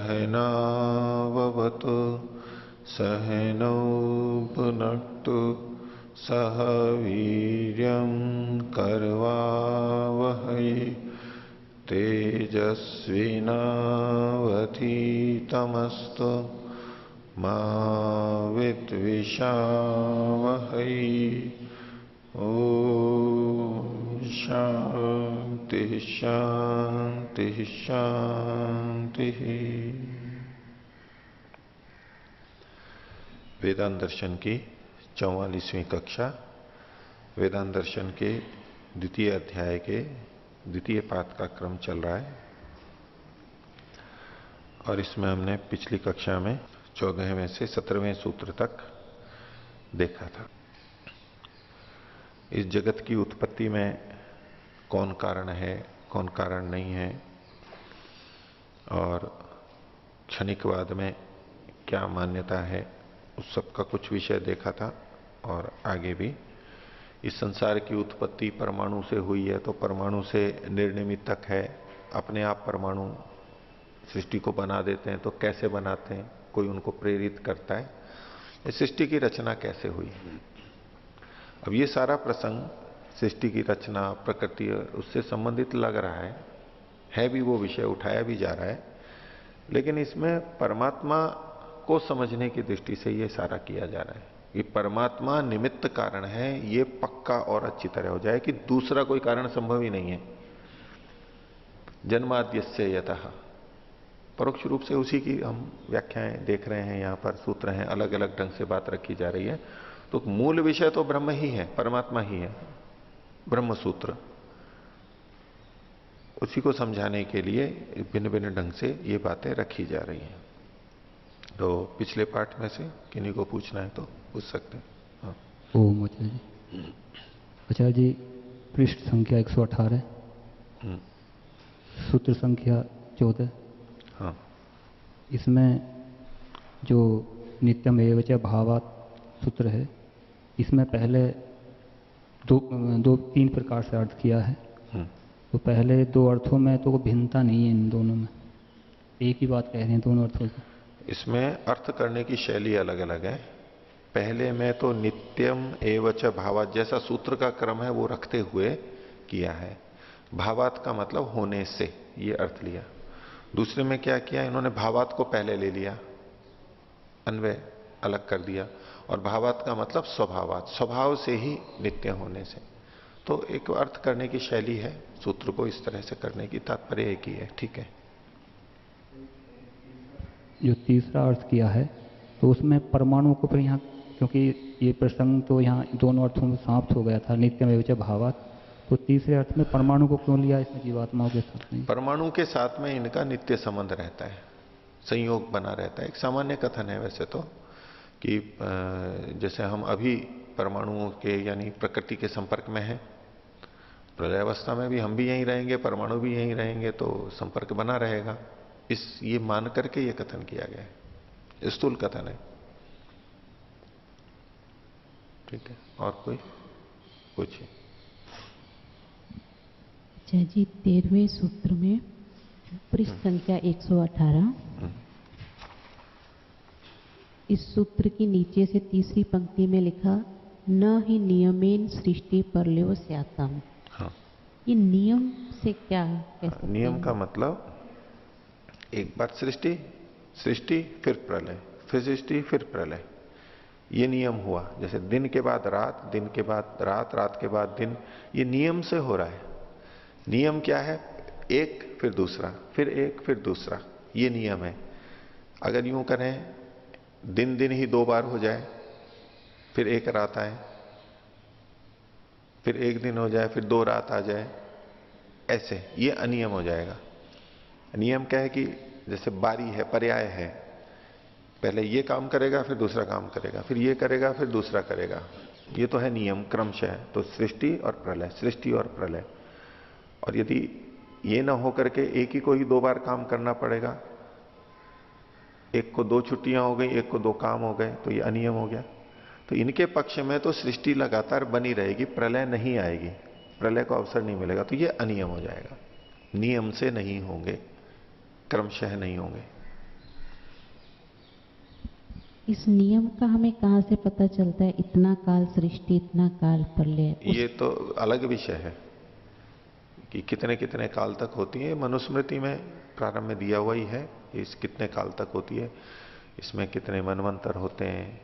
सहनाववतु सहनौ भुनक्तु सह वीर्यं करवावहै तेजस्विनावधीतमस्तु मा विद्विषावहै। ओम शांति शांति शांति। वेदांत दर्शन की 44वीं कक्षा वेदांत दर्शन के द्वितीय अध्याय के द्वितीय पाठ का क्रम चल रहा है और इसमें हमने पिछली कक्षा में 14वें से 17वें सूत्र तक देखा था। इस जगत की उत्पत्ति में कौन कारण है, कौन कारण नहीं है, और क्षणिकवाद में क्या मान्यता है, उस सब का कुछ विषय देखा था। और आगे भी इस संसार की उत्पत्ति परमाणु से हुई है तो परमाणु से निर्निमित तक है। अपने आप परमाणु सृष्टि को बना देते हैं तो कैसे बनाते हैं, कोई उनको प्रेरित करता है, इस सृष्टि की रचना कैसे हुई। अब ये सारा प्रसंग सृष्टि की रचना, प्रकृति, उससे संबंधित लग रहा है भी वो विषय उठाया भी जा रहा है, लेकिन इसमें परमात्मा को समझने की दृष्टि से ये सारा किया जा रहा है कि परमात्मा निमित्त कारण है। ये पक्का और अच्छी तरह हो जाए कि दूसरा कोई कारण संभव ही नहीं है। जन्माद्यस्य यतः, परोक्ष रूप से उसी की हम व्याख्याएं देख रहे हैं। यहां पर सूत्र हैं, अलग अलग ढंग से बात रखी जा रही है। तो मूल विषय तो ब्रह्म ही है, परमात्मा ही है, ब्रह्म सूत्र। उसी को समझाने के लिए भिन्न भिन्न ढंग से ये बातें रखी जा रही हैं। तो पिछले पाठ में से किन्हीं को पूछना है तो पूछ सकते हैं। हाँ। ओम आचार्य जी। आचार्य जी, पृष्ठ संख्या 118, सूत्र संख्या 14। हाँ। इसमें जो नित्यम एव च भावात् सूत्र है, इसमें पहले तीन प्रकार से अर्थ किया है। तो पहले दो अर्थों में तो भिन्नता नहीं है, इन दोनों में एक ही बात कह रहे हैं दोनों अर्थों की। इसमें अर्थ करने की शैली अलग अलग है। पहले में तो नित्यम एव च भावात् जैसा सूत्र का क्रम है वो रखते हुए किया है। भावात् का मतलब होने से, ये अर्थ लिया। दूसरे में क्या किया, इन्होंने भावात् को पहले ले लिया, अन्वय अलग कर दिया, और भावात् का मतलब स्वभावात्, स्वभाव से ही नित्य होने से। तो एक अर्थ करने की शैली है, सूत्र को इस तरह से करने की तात्पर्य एक ही है। ठीक है। जो तीसरा अर्थ किया है तो उसमें परमाणु को फिर यहाँ, क्योंकि ये प्रसंग तो यहाँ दोनों अर्थों में समाप्त हो गया था, नित्यम एव च भावात्, तो तीसरे अर्थ में परमाणु को क्यों लिया इसमें जीवात्माओं के साथ नहीं? परमाणु के साथ में इनका नित्य संबंध रहता है, संयोग बना रहता है। एक सामान्य कथन है वैसे तो कि जैसे हम अभी परमाणुओं के यानी प्रकृति के संपर्क में हैं, प्रलय अवस्था में भी हम भी यहीं रहेंगे, परमाणु भी यहीं रहेंगे, तो संपर्क बना रहेगा। ये मान करके ये कथन किया गया है, स्थूल कथन है। ठीक है, और कोई पूछिए। अच्छा जी, 13वें सूत्र में पृष्ठ संख्या 118, इस सूत्र की नीचे से तीसरी पंक्ति में लिखा न ही नियमेन सृष्टि परलयो स्यात्तम। हाँ। ये नियम से क्या कैसे? नियम का मतलब एक बार सृष्टि, सृष्टि फिर प्रलय, फिर सृष्टि फिर प्रलय, ये नियम हुआ। जैसे दिन के बाद रात, दिन के बाद रात, रात के बाद दिन, ये नियम से हो रहा है। नियम क्या है, एक फिर दूसरा, फिर एक फिर दूसरा, ये नियम है। अगर यूं करें दिन दिन ही दो बार हो जाए, फिर एक रात आए, फिर एक दिन हो जाए, फिर दो रात आ जाए, ऐसे ये अनियम हो जाएगा। नियम क्या है कि जैसे बारी है, पर्याय है, पहले ये काम करेगा फिर दूसरा काम करेगा, फिर ये करेगा फिर दूसरा करेगा, ये तो है नियम, क्रमशः। तो सृष्टि और प्रलय, सृष्टि और प्रलय। और यदि ये ना हो करके एक ही को ही दो बार काम करना पड़ेगा, एक को दो छुट्टियां हो गई, एक को दो काम हो गए, तो ये अनियम हो गया। तो इनके पक्ष में तो सृष्टि लगातार बनी रहेगी, प्रलय नहीं आएगी, प्रलय को अवसर नहीं मिलेगा, तो ये अनियम हो जाएगा। नियम से नहीं होंगे, क्रमशः नहीं होंगे। इस नियम का हमें कहाँ से पता चलता है, इतना काल सृष्टि इतना काल प्रलय? ये तो अलग विषय है कि कितने कितने काल तक होती है। मनुस्मृति में प्रारंभ में दिया हुआ ही है इस कितने काल तक होती है, इसमें कितने मनवंतर होते हैं,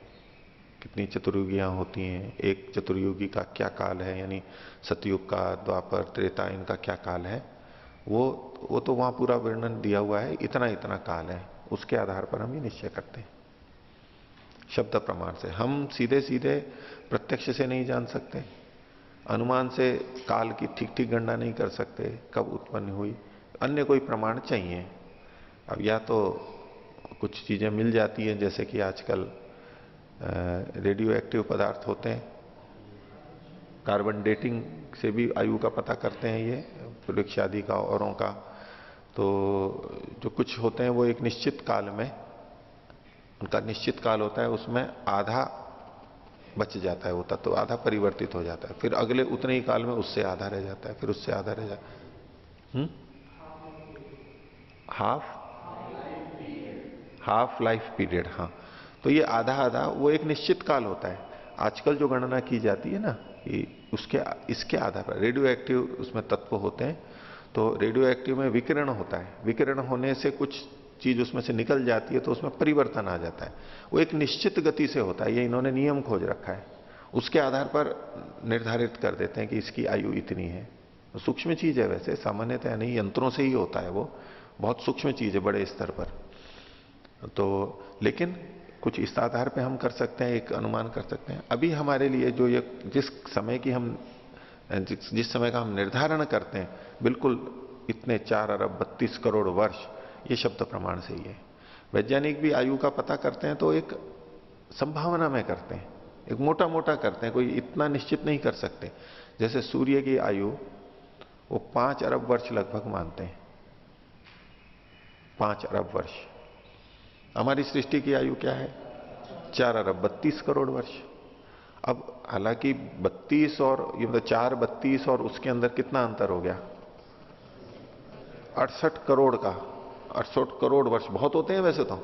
कितनी चतुर्युगियां होती हैं, एक चतुर्युगी का क्या काल है, यानी सतयुग का, द्वापर, त्रेता, इनका क्या काल है, वो तो वहां पूरा वर्णन दिया हुआ है, इतना इतना काल है। उसके आधार पर हम ये निश्चय करते हैं शब्द प्रमाण से। हम सीधे सीधे प्रत्यक्ष से नहीं जान सकते, अनुमान से काल की ठीक ठीक गणना नहीं कर सकते कब उत्पन्न हुई, अन्य कोई प्रमाण चाहिए। अब या तो कुछ चीजें मिल जाती हैं, जैसे कि आजकल रेडियो एक्टिव पदार्थ होते हैं, कार्बन डेटिंग से भी आयु का पता करते हैं ये, वृक्ष आदि का, औरों का। तो जो कुछ होते हैं वो एक निश्चित काल में, उनका निश्चित काल होता है, उसमें आधा बच जाता है वो तत्व, आधा परिवर्तित हो जाता है, फिर अगले उतने ही काल में उससे आधा रह जाता है, फिर उससे आधा रह जाता है। हाफ लाइफ पीरियड, हाँ। तो ये आधा आधा वो एक निश्चित काल होता है। आजकल जो गणना की जाती है ना, कि उसके इसके आधार पर रेडियो एक्टिव उसमें तत्व होते हैं, तो रेडियो एक्टिव में विकिरण होता है, विकिरण होने से कुछ चीज उसमें से निकल जाती है, तो उसमें परिवर्तन आ जाता है। वो एक निश्चित गति से होता है, ये इन्होंने नियम खोज रखा है, उसके आधार पर निर्धारित कर देते हैं कि इसकी आयु इतनी है। सूक्ष्म चीज है वैसे, सामान्यतः नहीं, यंत्रों से ही होता है, वो बहुत सूक्ष्म चीज है बड़े स्तर पर। तो लेकिन कुछ इस आधार पे हम कर सकते हैं, एक अनुमान कर सकते हैं। अभी हमारे लिए जो ये जिस समय की हम जिस समय का हम निर्धारण करते हैं, बिल्कुल इतने 4 अरब 32 करोड़ वर्ष, ये शब्द प्रमाण से ही है। वैज्ञानिक भी आयु का पता करते हैं तो एक संभावना में करते हैं, एक मोटा मोटा करते हैं, कोई इतना निश्चित नहीं कर सकते। जैसे सूर्य की आयु वो 5 अरब वर्ष लगभग मानते हैं, 5 अरब वर्ष। हमारी सृष्टि की आयु क्या है? 4 अरब 32 करोड़ वर्ष। अब हालांकि 32 और ये मतलब 4 32 और उसके अंदर कितना अंतर हो गया? 68 करोड़ का, 68 करोड़ वर्ष बहुत होते हैं वैसे तो,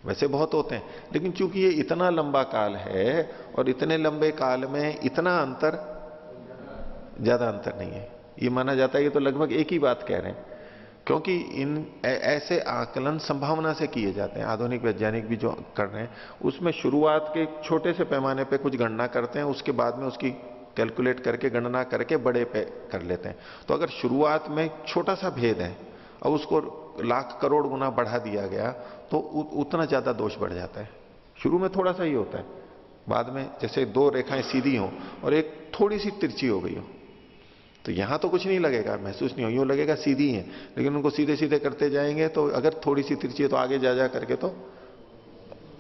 वैसे बहुत होते हैं, लेकिन चूंकि ये इतना लंबा काल है और इतने लंबे काल में इतना अंतर, ज्यादा अंतर नहीं है, ये माना जाता है ये तो लगभग एक ही बात कह रहे हैं, क्योंकि इन ऐसे आकलन संभावना से किए जाते हैं। आधुनिक वैज्ञानिक भी जो कर रहे हैं उसमें शुरुआत के छोटे से पैमाने पे कुछ गणना करते हैं, उसके बाद में उसकी कैलकुलेट करके गणना करके बड़े पे कर लेते हैं। तो अगर शुरुआत में छोटा सा भेद है और उसको लाख करोड़ गुना बढ़ा दिया गया तो उतना ज्यादा दोष बढ़ जाता है। शुरू में थोड़ा सा ही होता है, बाद में जैसे 2 रेखाएं सीधी हो और एक थोड़ी सी तिरछी हो गई हो, तो यहां तो कुछ नहीं लगेगा, महसूस नहीं हो, यूं लगेगा सीधी है, लेकिन उनको सीधे सीधे करते जाएंगे तो अगर थोड़ी सी तिरछी है तो आगे जा जा करके तो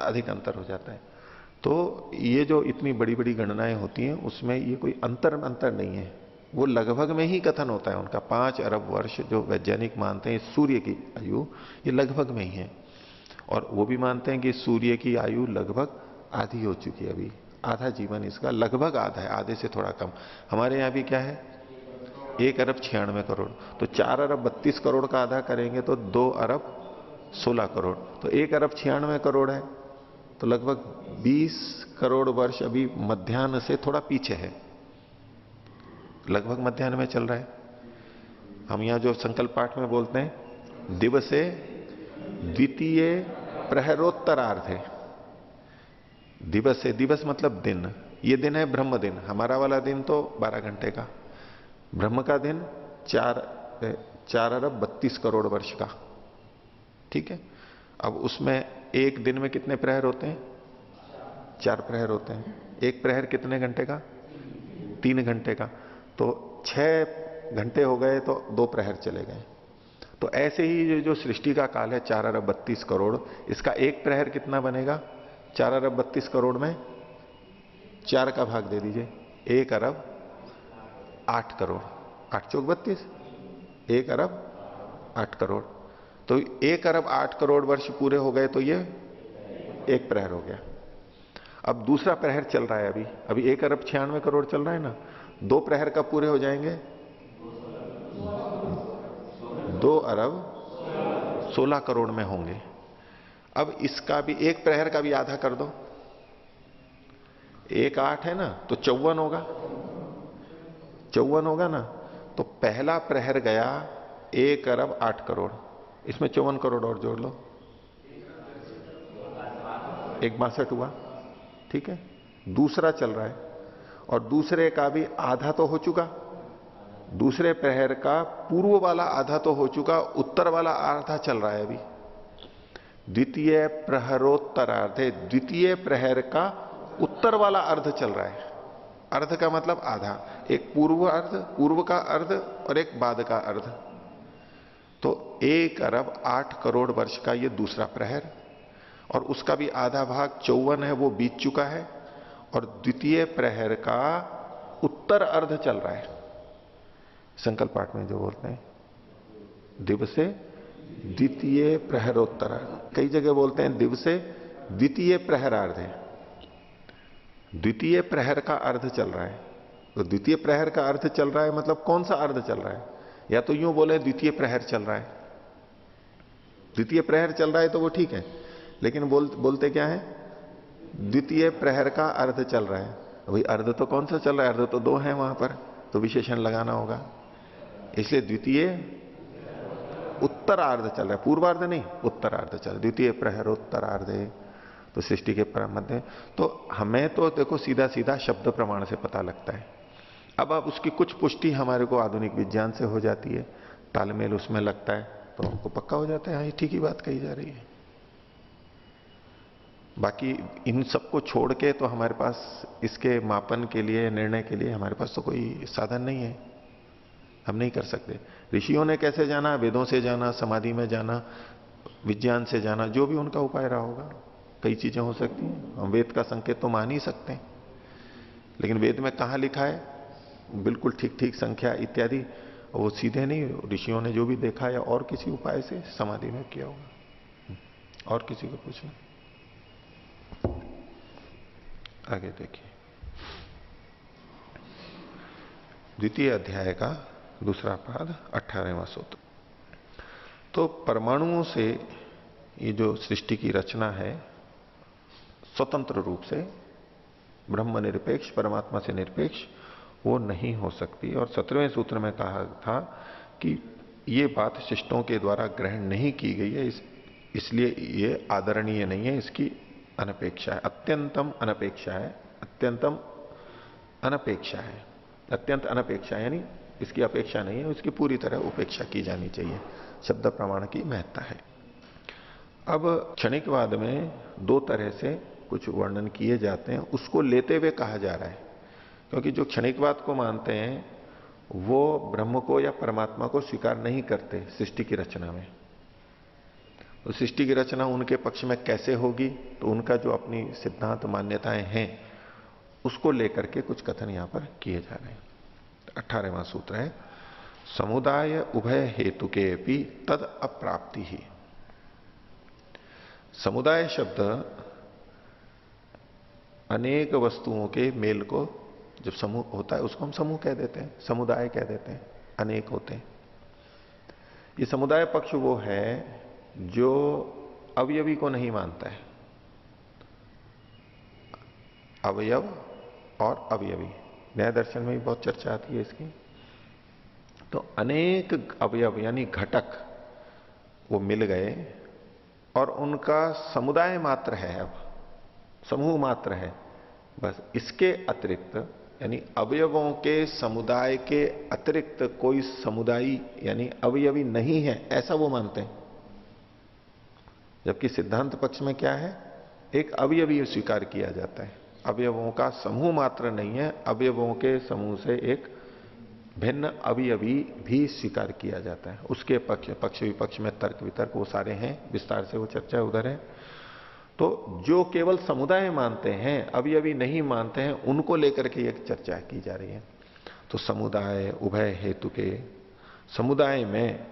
अधिक अंतर हो जाता है। तो ये जो इतनी बड़ी बड़ी गणनाएं होती हैं उसमें ये कोई अंतर नहीं है, वो लगभग में ही कथन होता है उनका। 5 अरब वर्ष जो वैज्ञानिक मानते हैं सूर्य की आयु, ये लगभग में ही है। और वो भी मानते हैं कि सूर्य की आयु लगभग आधी हो चुकी है, अभी आधा जीवन इसका लगभग आधा है, आधे से थोड़ा कम। हमारे यहां भी क्या है? 1 अरब 96 करोड़। तो 4 अरब 32 करोड़ का आधा करेंगे तो 2 अरब 16 करोड़। तो 1 अरब 96 करोड़ है, तो लगभग 20 करोड़ वर्ष अभी मध्याह्न से थोड़ा पीछे है, लगभग मध्याह्न में चल रहा है। हम यहां जो संकल्प पाठ में बोलते हैं दिवसे द्वितीय प्रहरोत्तरार्ध है। दिवस है, दिवस मतलब दिन, ये दिन है ब्रह्म दिन, हमारा वाला दिन तो 12 घंटे का, ब्रह्म का दिन 4 अरब 32 करोड़ वर्ष का, ठीक है। अब उसमें एक दिन में कितने प्रहर होते हैं? 4 प्रहर होते हैं। एक प्रहर कितने घंटे का? 3 घंटे का। तो 6 घंटे हो गए तो 2 प्रहर चले गए। तो ऐसे ही जो सृष्टि का काल है 4 अरब 32 करोड़, इसका एक प्रहर कितना बनेगा? 4 अरब 32 करोड़ में 4 का भाग दे दीजिए, 1 अरब 8 करोड़, 8 चौक 32, 1 अरब 8 करोड़। तो 1 अरब 8 करोड़ वर्ष पूरे हो गए तो ये एक प्रहर हो गया। अब दूसरा प्रहर चल रहा है, अभी 1 अरब 96 करोड़ चल रहा है ना, 2 प्रहर कब पूरे हो जाएंगे? 2 अरब 16 करोड़ में होंगे। अब इसका भी एक प्रहर का भी आधा कर दो, 1 8 है ना, तो 54 होगा, 54 होगा ना। तो पहला प्रहर गया 1 अरब 8 करोड़, इसमें 54 करोड़ और जोड़ लो, 1 62 हुआ, ठीक है। दूसरा चल रहा है और दूसरे का भी आधा तो हो चुका, दूसरे प्रहर का पूर्व वाला आधा तो हो चुका, उत्तर वाला आधा चल रहा है अभी। द्वितीय प्रहरोत्तरार्धे, द्वितीय प्रहर का उत्तर वाला अर्ध चल रहा है। अर्ध का मतलब आधा, एक पूर्व अर्ध, पूर्व का अर्ध और एक बाद का अर्ध। तो 1 अरब 8 करोड़ वर्ष का ये दूसरा प्रहर, और उसका भी आधा भाग 54 है, वो बीत चुका है। और द्वितीय प्रहर का उत्तर अर्ध चल रहा है। संकल्प पाठ में जो बोलते हैं दिवसे द्वितीय प्रहरोत्तरार्ध, कई जगह बोलते हैं दिवसे द्वितीय प्रहरार्ध है। द्वितीय प्रहर का अर्ध चल रहा है। तो द्वितीय प्रहर का अर्ध चल रहा है मतलब कौन सा अर्ध चल रहा है? या तो यूं बोले द्वितीय प्रहर चल रहा है, द्वितीय प्रहर चल रहा है तो वो ठीक है, लेकिन बोलते क्या है? द्वितीय प्रहर का अर्ध चल रहा है। वही अर्ध तो कौन सा चल रहा है? अर्ध तो 2 है वहां पर, तो विशेषण लगाना होगा। इसलिए द्वितीय उत्तरार्ध चल रहा है, पूर्वार्ध नहीं, उत्तरार्ध चल रहा है। द्वितीय प्रहरोत्तरार्ध है तो सृष्टि के मध्य। तो हमें तो देखो सीधा सीधा शब्द प्रमाण से पता लगता है। अब उसकी कुछ पुष्टि हमारे को आधुनिक विज्ञान से हो जाती है, तालमेल उसमें लगता है तो हमको पक्का हो जाता है, हाँ ये ठीक ही बात कही जा रही है। बाकी इन सबको छोड़ के तो हमारे पास इसके मापन के लिए, निर्णय के लिए हमारे पास तो कोई साधन नहीं है, हम नहीं कर सकते। ऋषियों ने कैसे जाना? वेदों से जाना, समाधि में जाना, विज्ञान से जाना, जो भी उनका उपाय रहा होगा। कई चीजें हो सकती हैं, हम वेद का संकेत तो मान ही सकते हैं, लेकिन वेद में कहां लिखा है बिल्कुल ठीक ठीक संख्या इत्यादि, वो सीधे नहीं, ऋषियों ने जो भी देखा या और किसी उपाय से समाधि में किया होगा। और किसी को पूछना? आगे देखिए, द्वितीय अध्याय का दूसरा पाद 18वां सूत्र। तो परमाणुओं से ये जो सृष्टि की रचना है स्वतंत्र रूप से ब्रह्म निरपेक्ष, परमात्मा से निरपेक्ष वो नहीं हो सकती। और 17वें सूत्र में कहा था कि ये बात शिष्टों के द्वारा ग्रहण नहीं की गई है, इसलिए ये आदरणीय नहीं है, इसकी अनपेक्षा है, अत्यंतम अनपेक्षा है, अत्यंतम अनपेक्षा है, अत्यंत अनपेक्षा, यानी इसकी अपेक्षा नहीं है, उसकी पूरी तरह उपेक्षा की जानी चाहिए। शब्द प्रमाण की महत्ता है। अब क्षणिकवाद में 2 तरह से कुछ वर्णन किए जाते हैं, उसको लेते हुए कहा जा रहा है, क्योंकि जो क्षणिकवाद को मानते हैं वो ब्रह्म को या परमात्मा को स्वीकार नहीं करते सृष्टि की रचना में। तो सृष्टि की रचना उनके पक्ष में कैसे होगी, तो उनका जो अपनी सिद्धांत मान्यताएं हैं उसको लेकर के कुछ कथन यहां पर किए जा रहे हैं। 18वां सूत्र है, समुदाय उभय हेतु के भी तद अप्राप्ति ही। समुदाय शब्द अनेक वस्तुओं के मेल को, जब समूह होता है उसको हम समूह कह देते हैं, समुदाय कह देते हैं, अनेक होते हैं। ये समुदाय पक्ष वो है जो अवयवी को नहीं मानता है। अवयव और अवयवी न्याय दर्शन में भी बहुत चर्चा आती है इसकी। तो अनेक अवयव यानी घटक वो मिल गए और उनका समुदाय मात्र है, अब समूह मात्र है, बस इसके अतिरिक्त यानी अवयवों के समुदाय के अतिरिक्त कोई समुदायी यानी अवयवी नहीं है, ऐसा वो मानते हैं। जबकि सिद्धांत पक्ष में क्या है? एक अवयवी स्वीकार किया जाता है, अवयवों का समूह मात्र नहीं है, अवयवों के समूह से एक भिन्न अवयवी भी स्वीकार किया जाता है। उसके पक्ष विपक्ष में तर्क वितर्क वो सारे हैं, विस्तार से वो चर्चा उधर है। तो जो केवल समुदाय मानते हैं, अवयवी नहीं मानते हैं, उनको लेकर के एक चर्चा की जा रही है। तो समुदाय उभय हेतु के, समुदाय में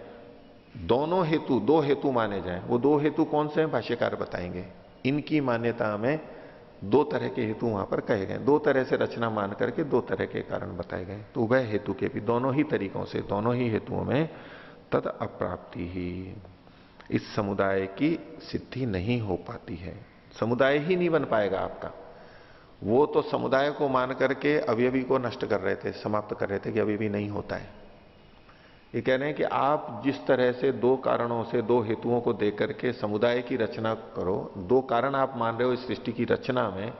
दोनों हेतु, 2 हेतु माने जाएं। वो 2 हेतु कौन से हैं भाष्यकार बताएंगे। इनकी मान्यता में 2 तरह के हेतु वहां पर कहे गए, 2 तरह से रचना मान करके 2 तरह के कारण बताए गए। तो उभय हेतु के भी दोनों ही तरीकों से, दोनों ही हेतुओं में तद अप्राप्ति ही, इस समुदाय की सिद्धि नहीं हो पाती है। समुदाय ही नहीं बन पाएगा आपका। वो तो समुदाय को मान करके अवयवी को नष्ट कर रहे थे, समाप्त कर रहे थे कि अवयवी नहीं होता है। ये कह रहे हैं कि आप जिस तरह से दो कारणों से, दो हेतुओं को देकर के समुदाय की रचना करो, दो कारण आप मान रहे हो इस सृष्टि की रचना में,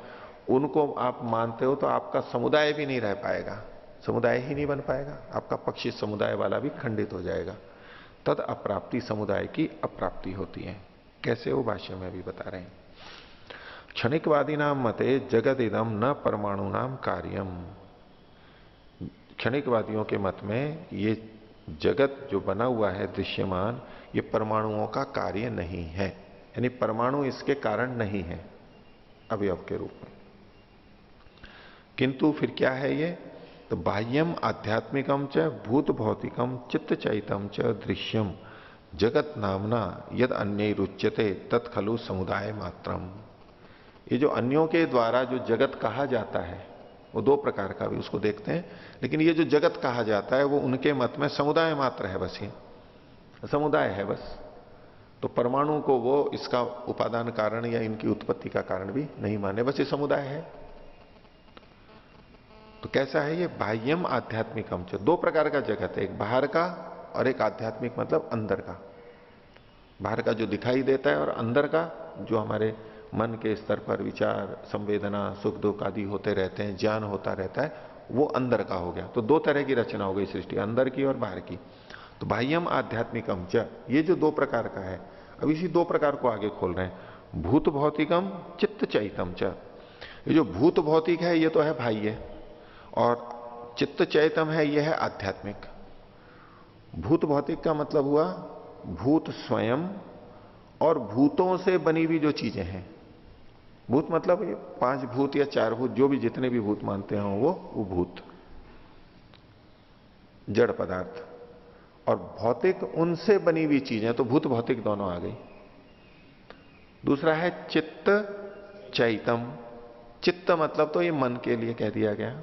उनको आप मानते हो तो आपका समुदाय भी नहीं रह पाएगा, समुदाय ही नहीं बन पाएगा, आपका पक्षी समुदाय वाला भी खंडित हो जाएगा। तद अप्राप्ति, समुदाय की अप्राप्ति होती है। कैसे वो भाष्य में भी बता रहे हैं। क्षणिकवादी नाम मते जगत इदम न परमाणु नाम कार्यम। क्षणिकवादियों के मत में ये जगत जो बना हुआ है दृश्यमान, ये परमाणुओं का कार्य नहीं है, यानी परमाणु इसके कारण नहीं है अवयव के रूप में। किंतु फिर क्या है ये? तो बाह्यम आध्यात्मिकम च भूत भौतिकम चित्त चैतम च दृश्यम जगत नामना यद अन्य रुच्यते तत्खलु समुदाय मात्रम। ये जो अन्यों के द्वारा जो जगत कहा जाता है वो दो प्रकार का भी उसको देखते हैं, लेकिन ये जो जगत कहा जाता है वो उनके मत में समुदाय मात्र है, बस ये समुदाय है बस। तो परमाणु को वो इसका उपादान कारण या इनकी उत्पत्ति का कारण भी नहीं माने, बस ये समुदाय है। तो कैसा है ये? बाह्यम आध्यात्मिकम च, दो प्रकार का जगत है, एक बाहर का और एक आध्यात्मिक मतलब अंदर का। बाहर का जो दिखाई देता है और अंदर का जो हमारे मन के स्तर पर विचार, संवेदना, सुख दुख आदि होते रहते हैं, ज्ञान होता रहता है, वो अंदर का हो गया। तो दो तरह की रचना हो गई सृष्टि, अंदर की और बाहर की। तो बाह्यम आध्यात्मिकम च, ये जो दो प्रकार का है, अब इसी दो प्रकार को आगे खोल रहे हैं। भूत भौतिकम चित्त चैतम च, ये जो भूत भौतिक है ये तो है बाह्य, और चित्त चैतम है ये है आध्यात्मिक। भूत भौतिक का मतलब हुआ भूत स्वयं और भूतों से बनी हुई जो चीजें हैं। भूत मतलब ये पांच भूत या चार भूत, जो भी जितने भी भूत मानते हो वो भूत, जड़ पदार्थ। और भौतिक उनसे बनी हुई चीजें, तो भूत भौतिक दोनों आ गई। दूसरा है चित्त चैतम। चित्त मतलब तो ये मन के लिए कह दिया गया,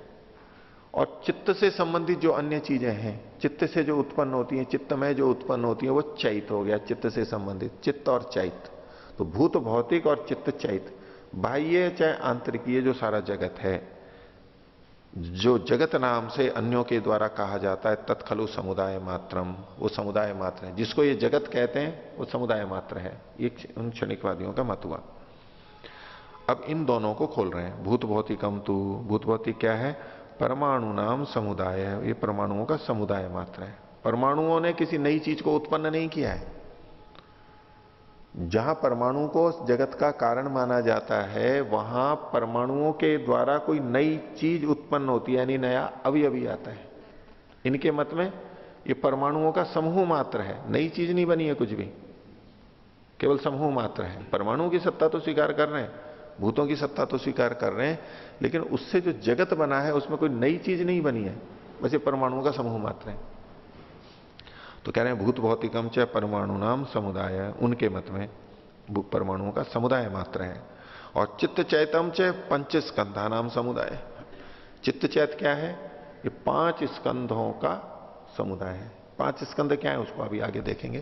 और चित्त से संबंधित जो अन्य चीजें हैं, चित्त से जो उत्पन्न होती हैं, चित्त में जो उत्पन्न होती है वो चैत हो गया, चित्त से संबंधित, चित्त और चैत। तो भूत भौतिक और चित्त चैत, बाह्य चाहे आंतरिक, ये जो सारा जगत है, जो जगत नाम से अन्यों के द्वारा कहा जाता है, तत्खलु समुदाय मात्रम, वो समुदाय मात्र है। जिसको ये जगत कहते हैं वो समुदाय मात्र है। ये उन क्षणिकवादियों का मत हुआ। अब इन दोनों को खोल रहे हैं। भूत भौतिकम तू, भूत भौतिक क्या है? परमाणु नाम समुदाय है, ये परमाणुओं का समुदाय मात्र है। परमाणुओं ने किसी नई चीज को उत्पन्न नहीं किया है। जहां परमाणु को जगत का कारण माना जाता है, वहां परमाणुओं के द्वारा कोई नई चीज उत्पन्न होती है, यानी नया अवयवी आता है। इनके मत में ये परमाणुओं का समूह मात्र है, नई चीज नहीं बनी है कुछ भी, केवल समूह मात्र है। परमाणुओं की सत्ता तो स्वीकार कर रहे हैं, भूतों की सत्ता तो स्वीकार कर रहे हैं, लेकिन उससे जो जगत बना है उसमें कोई नई चीज नहीं बनी है, बस ये परमाणुओं का समूह मात्र है। तो कह रहे हैं भूत भौतिकम च परमाणु नाम समुदाय, उनके मत में परमाणुओं का समुदाय मात्र है। और चित्त चैतम च पंच स्कंधा नाम समुदाय। चित्त चैत क्या है? ये पांच स्कंधों का समुदाय है। पांच स्कंध क्या है उसको अभी आगे देखेंगे।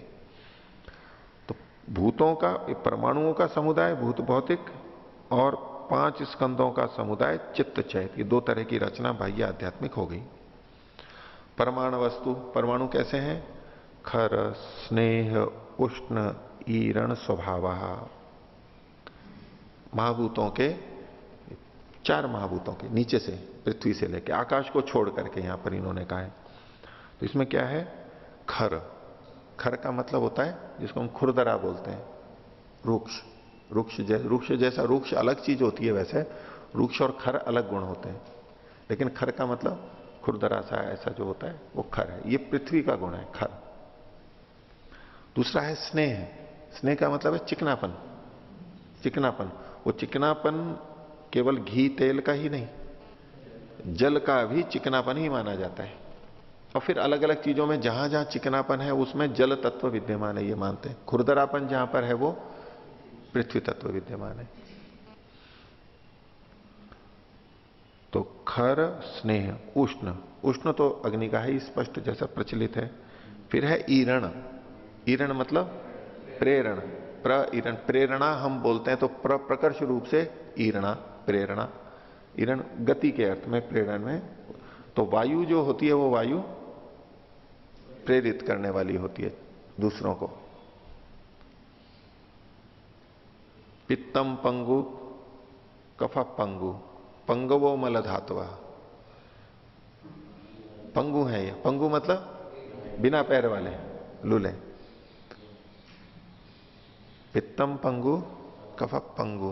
तो भूतों का, परमाणुओं का समुदाय भूत भौतिक, और पांच स्कंधों का समुदाय चित्त चैत, ये दो तरह की रचना बाह्य आध्यात्मिक हो गई। परमाणु वस्तु, परमाणु कैसे हैं? खर, स्नेह, उष्ण, ईरण स्वभाव। महाभूतों के, चार महाभूतों के, नीचे से पृथ्वी से लेकर आकाश को छोड़ करके यहां पर इन्होंने कहा है। तो इसमें क्या है? खर। खर का मतलब होता है जिसको हम खुरदरा बोलते हैं, रुक्ष। रुक्ष जैसा, रुक्ष अलग चीज होती है, वैसे रुक्ष और खर अलग गुण होते हैं, लेकिन खर का मतलब खुरदरा सा ऐसा जो होता है वो खर है। ये पृथ्वी का गुण है खर। दूसरा है स्नेह। स्नेह का मतलब है चिकनापन। चिकनापन, वो चिकनापन केवल घी तेल का ही नहीं, जल का भी चिकनापन ही माना जाता है। और फिर अलग अलग चीजों में जहां जहां चिकनापन है उसमें जल तत्व विद्यमान है, ये मानते हैं। खुरदरापन जहां पर है वो पृथ्वी तत्व विद्यमान है। तो खर, स्नेह, उष्ण। उष्ण तो अग्नि का ही स्पष्ट जैसा प्रचलित है। फिर है ईरण। ईरण मतलब प्रेरण, ईरण, प्रेरणा हम बोलते हैं तो प्रकर्ष रूप से ईरणा, प्रेरणा, ईरण गति के अर्थ में, प्रेरण में। तो वायु जो होती है वो वायु प्रेरित करने वाली होती है दूसरों को। पित्तम पंगु, कफ पंगु, पंगवो मल धातवा। पंगु है ये, पंगु मतलब बिना पैर वाले, लूले। पित्तम पंगु, कफ पंगु,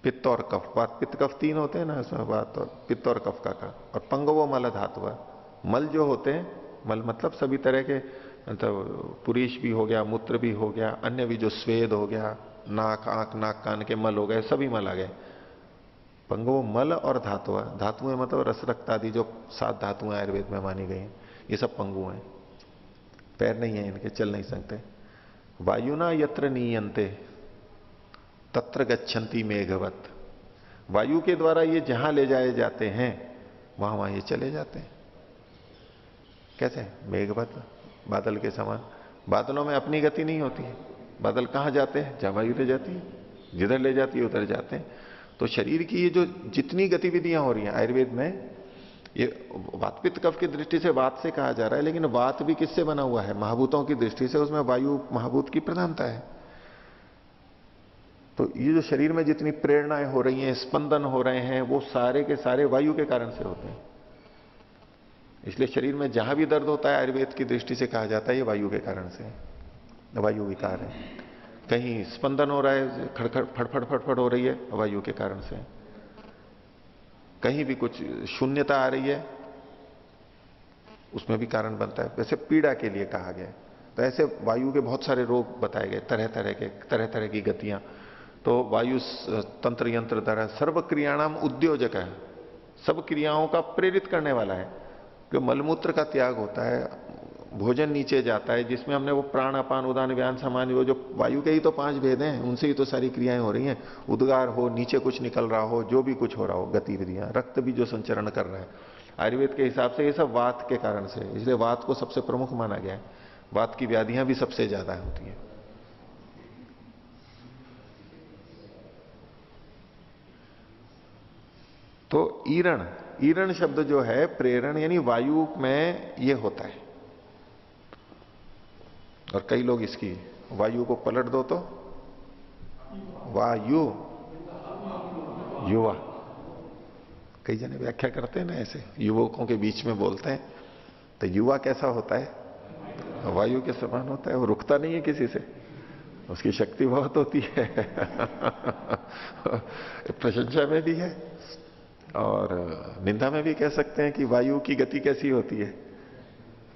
पित्त और कफ, बात पित्त कफ तीन होते हैं ना इसमें, बात और पित्त और कफ का। और पंगवो मल धातुआ, मल जो होते हैं, मल मतलब सभी तरह के, मतलब पुरुष भी हो गया, मूत्र भी हो गया, अन्य भी जो स्वेद हो गया, नाक, आंख, नाक कान के मल हो गए, सभी मल आ गए। पंगो मल और धातुआ, धातुएं मतलब रस रक्त आदि जो 7 धातुएं आयुर्वेद में मानी गई हैं, ये सब पंगु हैं, पैर नहीं है इनके, चल नहीं सकते। वायुना यत्र नीयन्ते तत्र गच्छन्ति मेघवत, वायु के द्वारा ये जहां ले जाए जाते हैं वहां वहां ये चले जाते हैं। कैसे? मेघवत, बादल के समान। बादलों में अपनी गति नहीं होती है, बादल कहां जाते हैं? जहां वायु ले जाती है, जिधर ले जाती है उधर जाते हैं। तो शरीर की ये जो जितनी गतिविधियां हो रही हैं आयुर्वेद में, ये वात पित्त कफ की दृष्टि से वात से कहा जा रहा है, लेकिन वात भी किससे बना हुआ है? महाभूतों की दृष्टि से उसमें वायु महाभूत की प्रधानता है। तो ये जो शरीर में जितनी प्रेरणाएं हो रही हैं, स्पंदन हो रहे हैं, वो सारे के सारे वायु के कारण से होते हैं। इसलिए शरीर में जहां भी दर्द होता है आयुर्वेद की दृष्टि से कहा जाता है ये वायु के कारण से, वायु विकार है। कहीं स्पंदन हो रहा है, खड़खड़ फड़फड़ फड़फड़ हो रही है, वायु के कारण से। कहीं भी कुछ शून्यता आ रही है, उसमें भी कारण बनता है। वैसे पीड़ा के लिए कहा गया, तो ऐसे वायु के बहुत सारे रोग बताए गए, तरह तरह की गतियां। तो वायु तंत्र यंत्र द्वारा सर्व क्रियाणाम उद्योजक है, सब क्रियाओं का प्रेरित करने वाला है। जो मलमूत्र का त्याग होता है, भोजन नीचे जाता है, जिसमें हमने वो प्राण अपान उदान व्यान समान, वो जो वायु के ही तो 5 भेद हैं, उनसे ही तो सारी क्रियाएं हो रही हैं। उद्गार हो, नीचे कुछ निकल रहा हो, जो भी कुछ हो रहा हो, गतिविधियां, रक्त भी जो संचरण कर रहा है, आयुर्वेद के हिसाब से ये सब वात के कारण से, इसलिए वात को सबसे प्रमुख माना गया है। वात की व्याधियां भी सबसे ज्यादा होती हैं। तो ईरण, ईरण शब्द जो है, प्रेरण यानी वायु में ये होता है। और कई लोग इसकी वायु को पलट दो तो वायु, युवा, कई जने व्याख्या करते हैं ना ऐसे, युवकों के बीच में बोलते हैं। तो युवा कैसा होता है? वायु के समान होता है, वो रुकता नहीं है किसी से, उसकी शक्ति बहुत होती है। प्रशंसा में भी है और निंदा में भी कह सकते हैं कि वायु की गति कैसी होती है?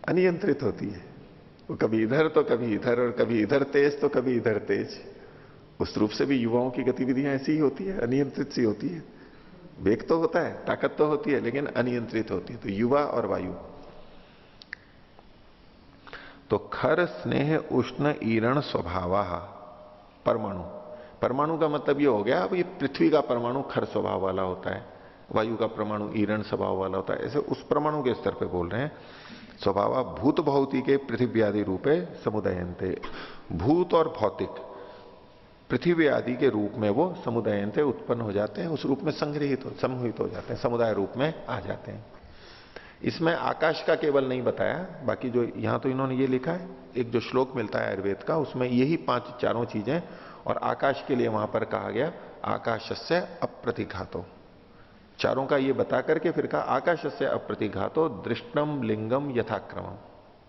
अनियंत्रित होती है। वो कभी इधर तो कभी इधर, और कभी इधर तेज तो कभी इधर तेज। उस रूप से भी युवाओं की गतिविधियां ऐसी ही होती है, अनियंत्रित सी होती है। वेग तो होता है, ताकत तो होती है, लेकिन अनियंत्रित होती है। तो युवा और वायु। तो खर स्नेह उष्ण ईरण स्वभाव, परमाणु, परमाणु का मतलब ये हो गया, अब ये पृथ्वी का परमाणु खर स्वभाव वाला होता है, वायु का परमाणु ईरण स्वभाव वाला होता है। ऐसे उस परमाणु के स्तर पे बोल रहे हैं। स्वभाव भूत भौतिक के पृथ्वी आदि रूपे समुदयंते, भूत और भौतिक पृथ्वी आदि के रूप में वो समुदयंते उत्पन्न हो जाते हैं, उस रूप में संग्रहित समूहित हो जाते हैं, समुदाय रूप में आ जाते हैं। इसमें आकाश का केवल नहीं बताया, बाकी जो यहां तो इन्होंने ये लिखा है, एक जो श्लोक मिलता है आयुर्वेद का, उसमें यही 5 चारों चीजें, और आकाश के लिए वहां पर कहा गया आकाशस्य अप्रतिघातो, चारों का ये बता करके फिर कहा आकाशस्य अप्रतिघातो दृष्टम लिंगम यथाक्रमम।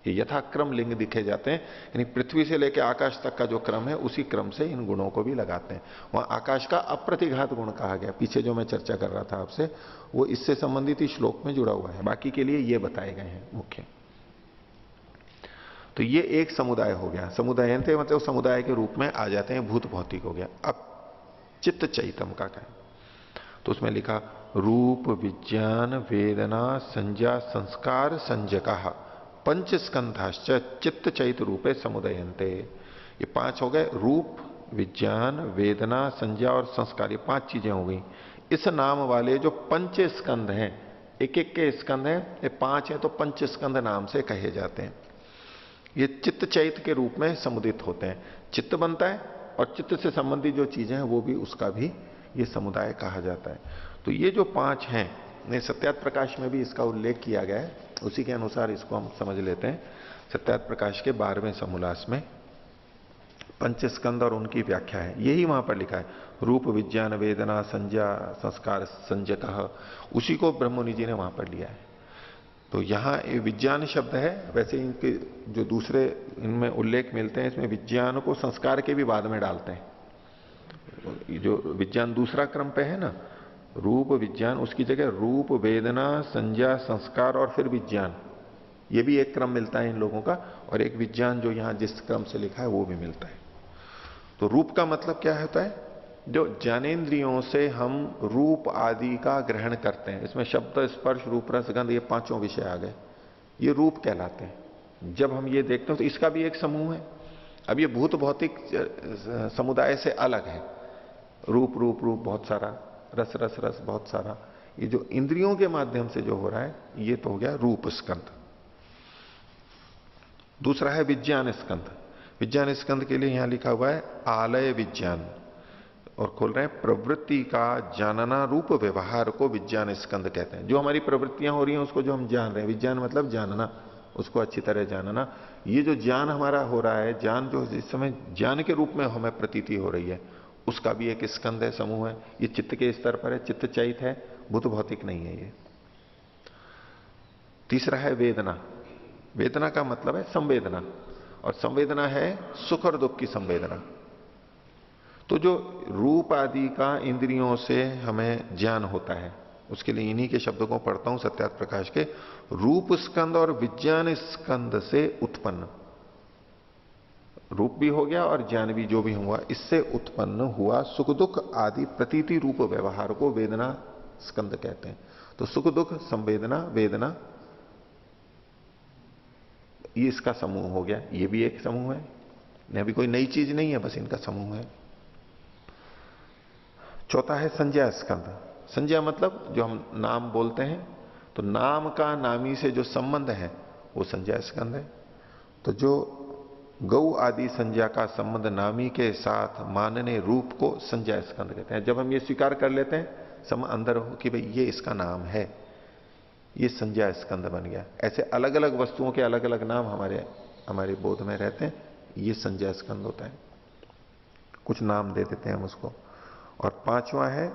ये यथाक्रम लिंग दिखे जाते हैं, यानी पृथ्वी से लेकर आकाश तक का जो क्रम है उसी क्रम से इन गुणों को भी लगाते हैं। वहां आकाश का अप्रतिघात गुण कहा गया, पीछे जो मैं चर्चा कर रहा था आपसे, वो इससे संबंधित ही श्लोक में जुड़ा हुआ है। बाकी के लिए ये बताए गए हैं मुख्य। तो ये एक समुदाय हो गया, समुदायंते मतलब समुदाय के रूप में आ जाते हैं, भूत भौतिक हो गया। अब चित्त चैतम का क्या, तो उसमें लिखा रूप विज्ञान वेदना संज्ञा संस्कार संजका पंच स्कंधाश्च चित्त चैत रूपे समुदयंते। ये 5 हो गए, रूप विज्ञान वेदना संज्ञा और संस्कार, ये 5 चीजें हो गई। इस नाम वाले जो पंच स्कंध हैं, एक एक के स्कंध हैं, ये 5 हैं, तो पंच स्कंध नाम से कहे जाते हैं। ये चित्त चैत के रूप में समुदित होते हैं। चित्त बनता है और चित्त से संबंधित जो चीजें हैं वो भी, उसका भी ये समुदाय कहा जाता है। तो ये जो 5 हैं, ने सत्यार्थ प्रकाश में भी इसका उल्लेख किया गया है, उसी के अनुसार इसको हम समझ लेते हैं। सत्यार्थ प्रकाश के 12वें समोल्लास में पंचस्कंद और उनकी व्याख्या है, यही वहां पर लिखा है। रूप विज्ञान वेदना संज्ञा संस्कार संज्ञक, उसी को ब्रह्ममुनि जी ने वहां पर लिया है। तो यहां ये विज्ञान शब्द है, वैसे इनके जो दूसरे इनमें उल्लेख मिलते हैं, इसमें विज्ञान को संस्कार के भी बाद में डालते हैं। जो विज्ञान दूसरा क्रम पे है ना, रूप विज्ञान, उसकी जगह रूप वेदना संज्ञा संस्कार और फिर विज्ञान, ये भी एक क्रम मिलता है इन लोगों का। और एक विज्ञान जो यहां जिस क्रम से लिखा है वो भी मिलता है। तो रूप का मतलब क्या होता है? जो ज्ञानेन्द्रियों से हम रूप आदि का ग्रहण करते हैं, इसमें शब्द स्पर्श रूप रस गंध ये 5 विषय आ गए, ये रूप कहलाते हैं। जब हम ये देखते हैं तो इसका भी एक समूह है। अब ये भूत भौतिक समुदाय से अलग है। रूप रूप रूप बहुत सारा, रस रस रस बहुत सारा, ये जो इंद्रियों के माध्यम से जो हो रहा है ये तो हो गया रूप स्कंध। दूसरा है विज्ञान स्कंध। विज्ञान स्कंध के लिए यहां लिखा हुआ है आलय विज्ञान, और खोल रहे हैं प्रवृत्ति का जानना रूप व्यवहार को विज्ञान स्कंध कहते हैं। जो हमारी प्रवृत्तियां हो रही हैं उसको जो हम जान रहे हैं, विज्ञान मतलब जानना, उसको अच्छी तरह जानना। ये जो ज्ञान हमारा हो रहा है, ज्ञान जो जिस समय ज्ञान के रूप में हमें प्रतीति हो रही है, उसका भी एक स्कंध है, समूह है। ये चित्त के स्तर पर है, चित्त चैत है, भूत भौतिक नहीं है ये। तीसरा है वेदना। वेदना का मतलब है संवेदना, और संवेदना है सुख और दुख की संवेदना। तो जो रूप आदि का इंद्रियों से हमें ज्ञान होता है, उसके लिए इन्हीं के शब्दों को पढ़ता हूं सत्यार्थ प्रकाश के। रूप स्कंद और विज्ञान स्कंद से उत्पन्न, रूप भी हो गया और ज्ञान भी जो भी हुआ, इससे उत्पन्न हुआ सुख दुख आदि प्रतीति रूप व्यवहार को वेदना स्कंद कहते हैं। तो सुख दुख संवेदना वेदना, ये इसका समूह हो गया। ये भी एक समूह है, अभी कोई नई चीज नहीं है, बस इनका समूह है। चौथा है संज्ञा स्कंध। संज्ञा मतलब जो हम नाम बोलते हैं, तो नाम का नामी से जो संबंध है वो संज्ञा स्कंध है। तो जो गौ आदि संज्ञा का संबंध नामी के साथ मानने रूप को संज्ञा स्कंध कहते हैं। जब हम ये स्वीकार कर लेते हैं सम अंदर हो कि भाई ये इसका नाम है, ये संज्ञा स्कंध बन गया। ऐसे अलग अलग वस्तुओं के अलग अलग नाम हमारे बोध में रहते हैं, ये संज्ञा स्कंध होता है। कुछ नाम दे देते हैं हम उसको। और 5वां है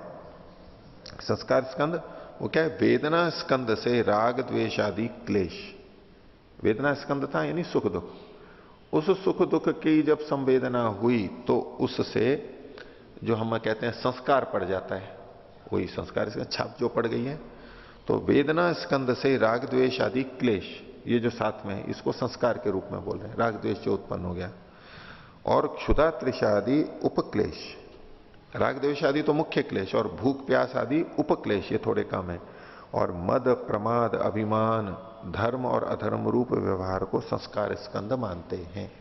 संस्कार स्कंध। वो क्या है? वेदना स्कंद से राग द्वेष आदि क्लेश। वेदना स्कंद था यानी सुख दुख, उस सुख दुख की जब संवेदना हुई तो उससे जो हम कहते हैं संस्कार पड़ जाता है, वही संस्कार इसका छाप जो पड़ गई है। तो वेदना स्कंद से राग द्वेष आदि क्लेश, ये जो साथ में है इसको संस्कार के रूप में बोल रहे हैं, राग द्वेष जो उत्पन्न हो गया। और क्षुधा तृषादि उपक्लेश, राग द्वेष आदि तो मुख्य क्लेश, और भूख प्यास आदि उपक्लेश ये थोड़े कम है। और मद प्रमाद अभिमान धर्म और अधर्म रूप व्यवहार को संस्कार स्कंद मानते हैं।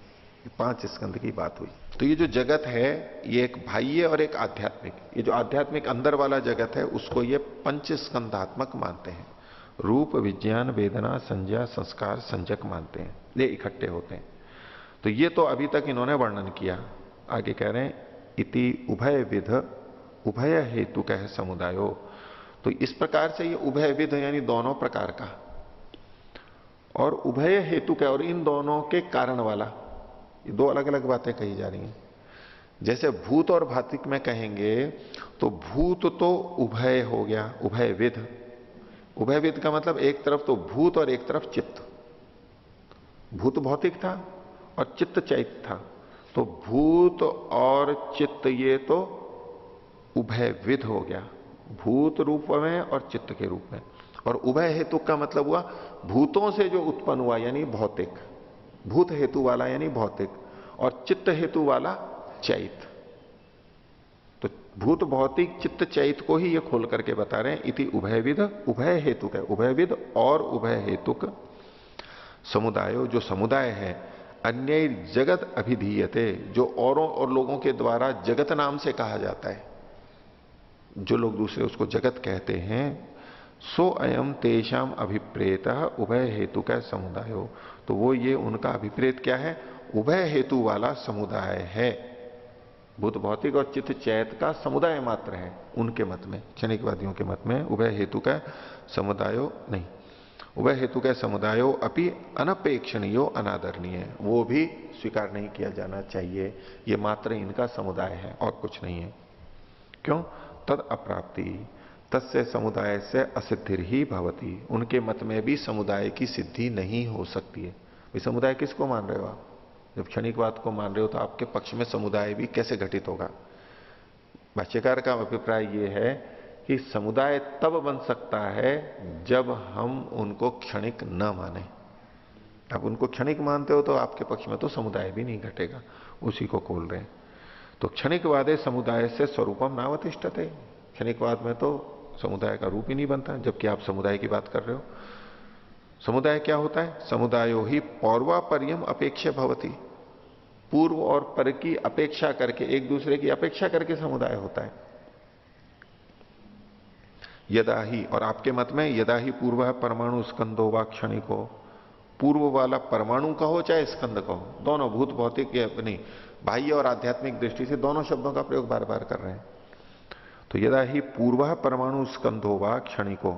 5 स्कंद की बात हुई। तो ये जो जगत है ये एक बाह्य और एक आध्यात्मिक, ये जो आध्यात्मिक अंदर वाला जगत है उसको ये 5 स्कंधात्मक मानते हैं। रूप विज्ञान वेदना संज्ञा संस्कार संज्ञक मानते हैं, ये इकट्ठे होते हैं। तो ये तो अभी तक इन्होंने वर्णन किया। आगे कह रहे हैं इति उभय विध उभय हेतु कह समुदायो। तो इस प्रकार से ये उभय विध यानी दोनों प्रकार का, और उभय हेतु का और इन दोनों के कारण वाला, ये 2 अलग अलग बातें कही जा रही हैं। जैसे भूत और भौतिक में कहेंगे तो भूत तो उभय हो गया, उभय विध। उभय विध का मतलब एक तरफ तो भूत और एक तरफ चित्त। भूत भौतिक था और चित्त चैत था, तो भूत और चित्त ये तो उभय विध हो गया, भूत रूप में और चित्त के रूप में। और उभय हेतु का मतलब हुआ भूतों से जो उत्पन्न हुआ यानी भौतिक, भूत हेतु वाला यानी भौतिक, और चित्त हेतु वाला चैत। तो भूत भौतिक चित्त चैत को ही ये खोल करके बता रहे हैं। इति उभयविद, उभय हेतुक है, उभयविद और उभय हेतुक समुदायो, जो समुदाय है अन्य जगत अभिधीयते, जो औरों और लोगों के द्वारा जगत नाम से कहा जाता है। जो लोग दूसरे उसको जगत कहते हैं, सो अयम तेषाम अभिप्रेत उभय हेतु का समुदाय हो, तो वो ये उनका अभिप्रेत क्या है, उभय हेतु वाला समुदाय है, भूत भौतिक और चित्त चैत का समुदाय मात्र है उनके मत में। क्षणिकवादियों के मत में उभय हेतु का समुदायो नहीं, उभय हेतु का समुदायो अपि अनपेक्षणीयो अनादरणीय, वो भी स्वीकार नहीं किया जाना चाहिए, ये मात्र इनका समुदाय है और कुछ नहीं है। क्यों? तद अप्राप्ति तस्य समुदाय से असिद्धिर ही भवती, उनके मत में भी समुदाय की सिद्धि नहीं हो सकती है। भाई समुदाय किसको मान रहे हो आप? जब क्षणिकवाद को मान रहे हो तो आपके पक्ष में समुदाय भी कैसे घटित होगा? भाष्यकार का अभिप्राय यह है कि समुदाय तब बन सकता है जब हम उनको क्षणिक न माने। आप उनको क्षणिक मानते हो तो आपके पक्ष में तो समुदाय भी नहीं घटेगा, उसी को खोल रहे हैं। तो क्षणिकवादे समुदाय से स्वरूपम नावतिष्ठते, क्षणिकवाद में तो समुदाय का रूप ही नहीं बनता, जबकि आप समुदाय की बात कर रहे हो। समुदाय क्या होता है? समुदायो ही पौर्वापर्यम अपेक्षा भवती, पूर्व और पर की अपेक्षा करके, एक दूसरे की अपेक्षा करके समुदाय होता है। यदा ही, और आपके मत में यदा ही पूर्व परमाणु स्कंदो वा क्षणिको, पूर्व वाला परमाणु कहो चाहे स्कंद कहो, दोनों भूत भौतिक या नहीं, बाह्य और आध्यात्मिक दृष्टि से दोनों शब्दों का प्रयोग बार बार कर रहे हैं। तो यदा ही पूर्व परमाणु स्कंदो वा क्षणिको,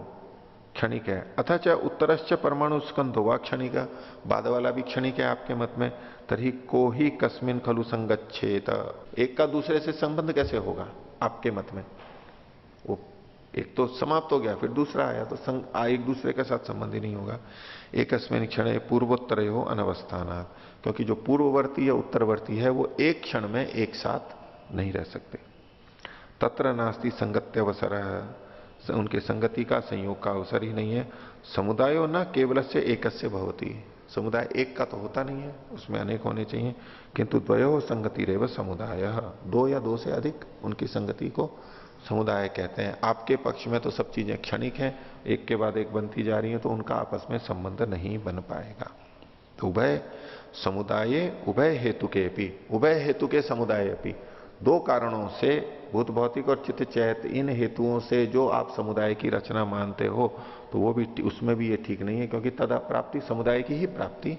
क्षणिक है, अथच उत्तरश्च परमाणु स्कंदो वा क्षणिक, बाद वाला भी क्षणिक है आपके मत में, तरी को ही कस्मिन खलु संगच्छेत, एक का दूसरे से संबंध कैसे होगा आपके मत में? वो एक तो समाप्त हो गया, फिर दूसरा आया, तो एक दूसरे के साथ संबंध ही नहीं होगा। एकस्मिन क्षण पूर्वोत्तर हो अनवस्थाना, क्योंकि जो पूर्ववर्ती या उत्तरवर्ती है वो एक क्षण में एक साथ नहीं रह सकते। तत्र नास्ति संगत्यवसर, उनके संगति का, संयोग का अवसर ही नहीं है। समुदायो न केवल से एकस्य भवति, समुदाय एक का तो होता नहीं है, उसमें अनेक होने चाहिए, किंतु द्वयो संगति रेव समुदाय, दो या दो से अधिक उनकी संगति को समुदाय कहते हैं। आपके पक्ष में तो सब चीजें क्षणिक हैं, एक के बाद एक बनती जा रही हैं, तो उनका आपस में संबंध नहीं बन पाएगा। तो उभय समुदाय उभय हेतु के भी, उभय हेतु के समुदाय भी, दो कारणों से, भूत भौतिक और चित्त चैत, इन हेतुओं से जो आप समुदाय की रचना मानते हो, तो वो भी, उसमें भी ये ठीक नहीं है, क्योंकि तदा प्राप्ति, समुदाय की ही प्राप्ति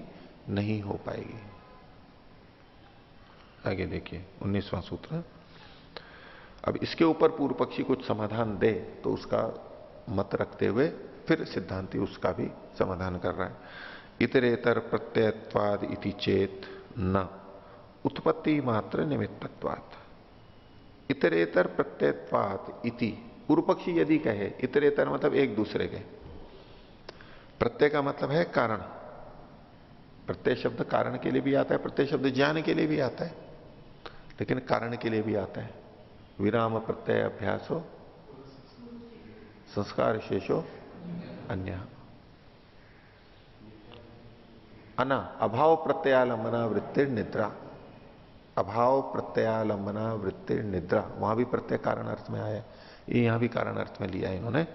नहीं हो पाएगी। आगे देखिए 19वां सूत्र। अब इसके ऊपर पूर्व पक्षी कुछ समाधान दे तो उसका मत रखते हुए फिर सिद्धांति उसका भी समाधान कर रहा है। इतरेतर प्रत्ययत्वाद इति चेत न उत्पत्ति मात्र निमित्तत्वात्, इतरेतर प्रत्ययत्वाद इति, पूर्व पक्षी यदि कहे, इतरेतर मतलब एक दूसरे के, प्रत्यय का मतलब है कारण, प्रत्यय शब्द कारण के लिए भी आता है, प्रत्यय शब्द ज्ञान के लिए भी आता है, लेकिन कारण के लिए भी आता है। विराम प्रत्यय अभ्यासो संस्कार शेषो अन्य, अना अभाव प्रत्ययालंबना वृत्तिर निद्रा, अभाव प्रत्ययालंबना वृत्तिर निद्रा, वहां भी प्रत्यय कारण अर्थ में आया, ये यहां भी कारण अर्थ में लिया इन्होंने।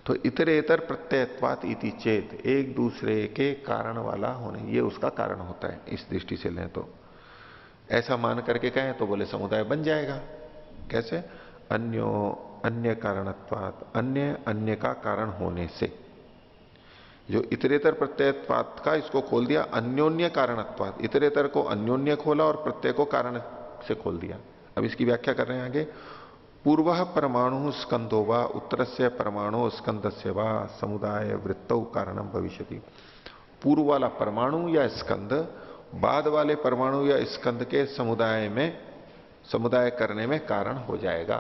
तो इतरेतर प्रत्ययत्वात् इति चेत, एक दूसरे के कारण वाला होने, ये उसका कारण होता है, इस दृष्टि से लें तो। ऐसा मान करके कहें तो बोले समुदाय बन जाएगा। कैसे? अन्यो अन्य कारणत्वात्, अन्य अन्य का कारण होने से, जो इतरेतर प्रत्ययत्वात् का इसको खोल दिया अन्योन्य कारणत्वात्, इतरेतर को अन्योन्य खोला और प्रत्यय को कारण से खोल दिया। अब इसकी व्याख्या कर रहे हैं आगे। पूर्व परमाणु स्कंदो वा उत्तरस्य परमाणु स्कंदस्य वा समुदाय वृत्तौ कारणम भविष्यति, पूर्व वाला परमाणु या स्कंद बाद वाले परमाणु या स्कंद के समुदाय में, समुदाय करने में कारण हो जाएगा,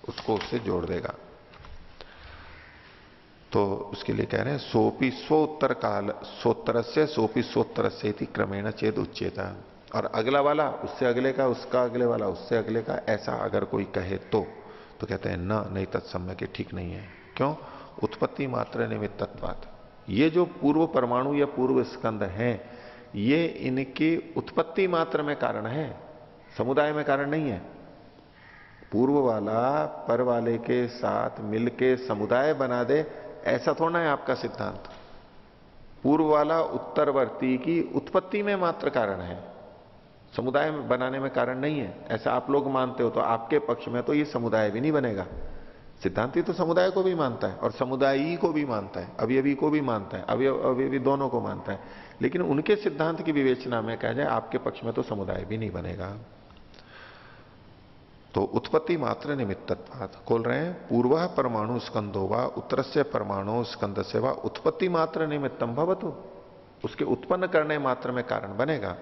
उसको उससे जोड़ देगा। तो उसके लिए कह रहे हैं सोपी स्वोत्तर काल सोत्तर से सोपी स्वोत्तर से क्रमेण चेद उच्चेता, और अगला वाला उससे अगले का, उसका अगले वाला उससे अगले का, ऐसा अगर कोई कहे तो कहते हैं न, नहीं तत्सम्य के ठीक नहीं है। क्यों? उत्पत्ति मात्र निमित्तत्वात्, ये जो पूर्व परमाणु या पूर्व स्कंद हैं, ये इनकी उत्पत्ति मात्र में कारण है, समुदाय में कारण नहीं है। पूर्व वाला पर वाले के साथ मिलके समुदाय बना दे, ऐसा थोड़ा है आपका सिद्धांत। पूर्व वाला उत्तरवर्ती की उत्पत्ति में मात्र कारण है, समुदाय बनाने में कारण नहीं है, ऐसा आप लोग मानते हो। तो आपके पक्ष में तो ये समुदाय भी नहीं बनेगा, सिद्धांति तो समुदाय को भी मानता है और समुदायी को भी मानता है, अवयवी को भी मानता है, अवयवी दोनों को मानता है, लेकिन उनके सिद्धांत की विवेचना में कहा जाए आपके पक्ष में तो समुदाय भी नहीं बनेगा। तो उत्पत्ति मात्र निमित्तत्वात् खोल रहे हैं, पूर्व परमाणु स्कंदो वा उत्तर से परमाणु स्कंद से वा उत्पत्ति मात्र निमित्तम भवतु, उसके उत्पन्न करने मात्र में कारण बनेगा।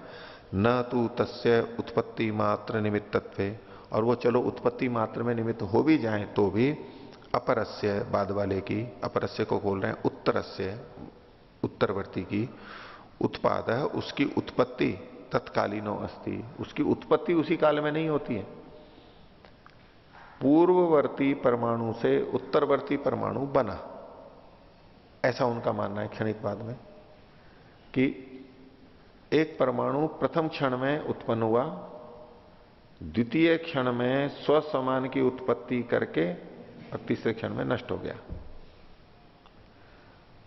न तू तस्य उत्पत्ति मात्र निमित्तत्वे, और वो चलो उत्पत्ति मात्र में निमित्त हो भी जाए तो भी अपरस्य, बाद वाले की, अपरस्य को खोल रहे हैं उत्तरस्य, उत्तरवर्ती की, उत्पाद उसकी उत्पत्ति तत्कालीनो अस्ति, उसकी उत्पत्ति उसी काल में नहीं होती है। पूर्ववर्ती परमाणु से उत्तरवर्ती परमाणु बना, ऐसा उनका मानना है क्षणिकवाद में, कि एक परमाणु प्रथम क्षण में उत्पन्न हुआ, द्वितीय क्षण में स्वसमान की उत्पत्ति करके और तीसरे क्षण में नष्ट हो गया।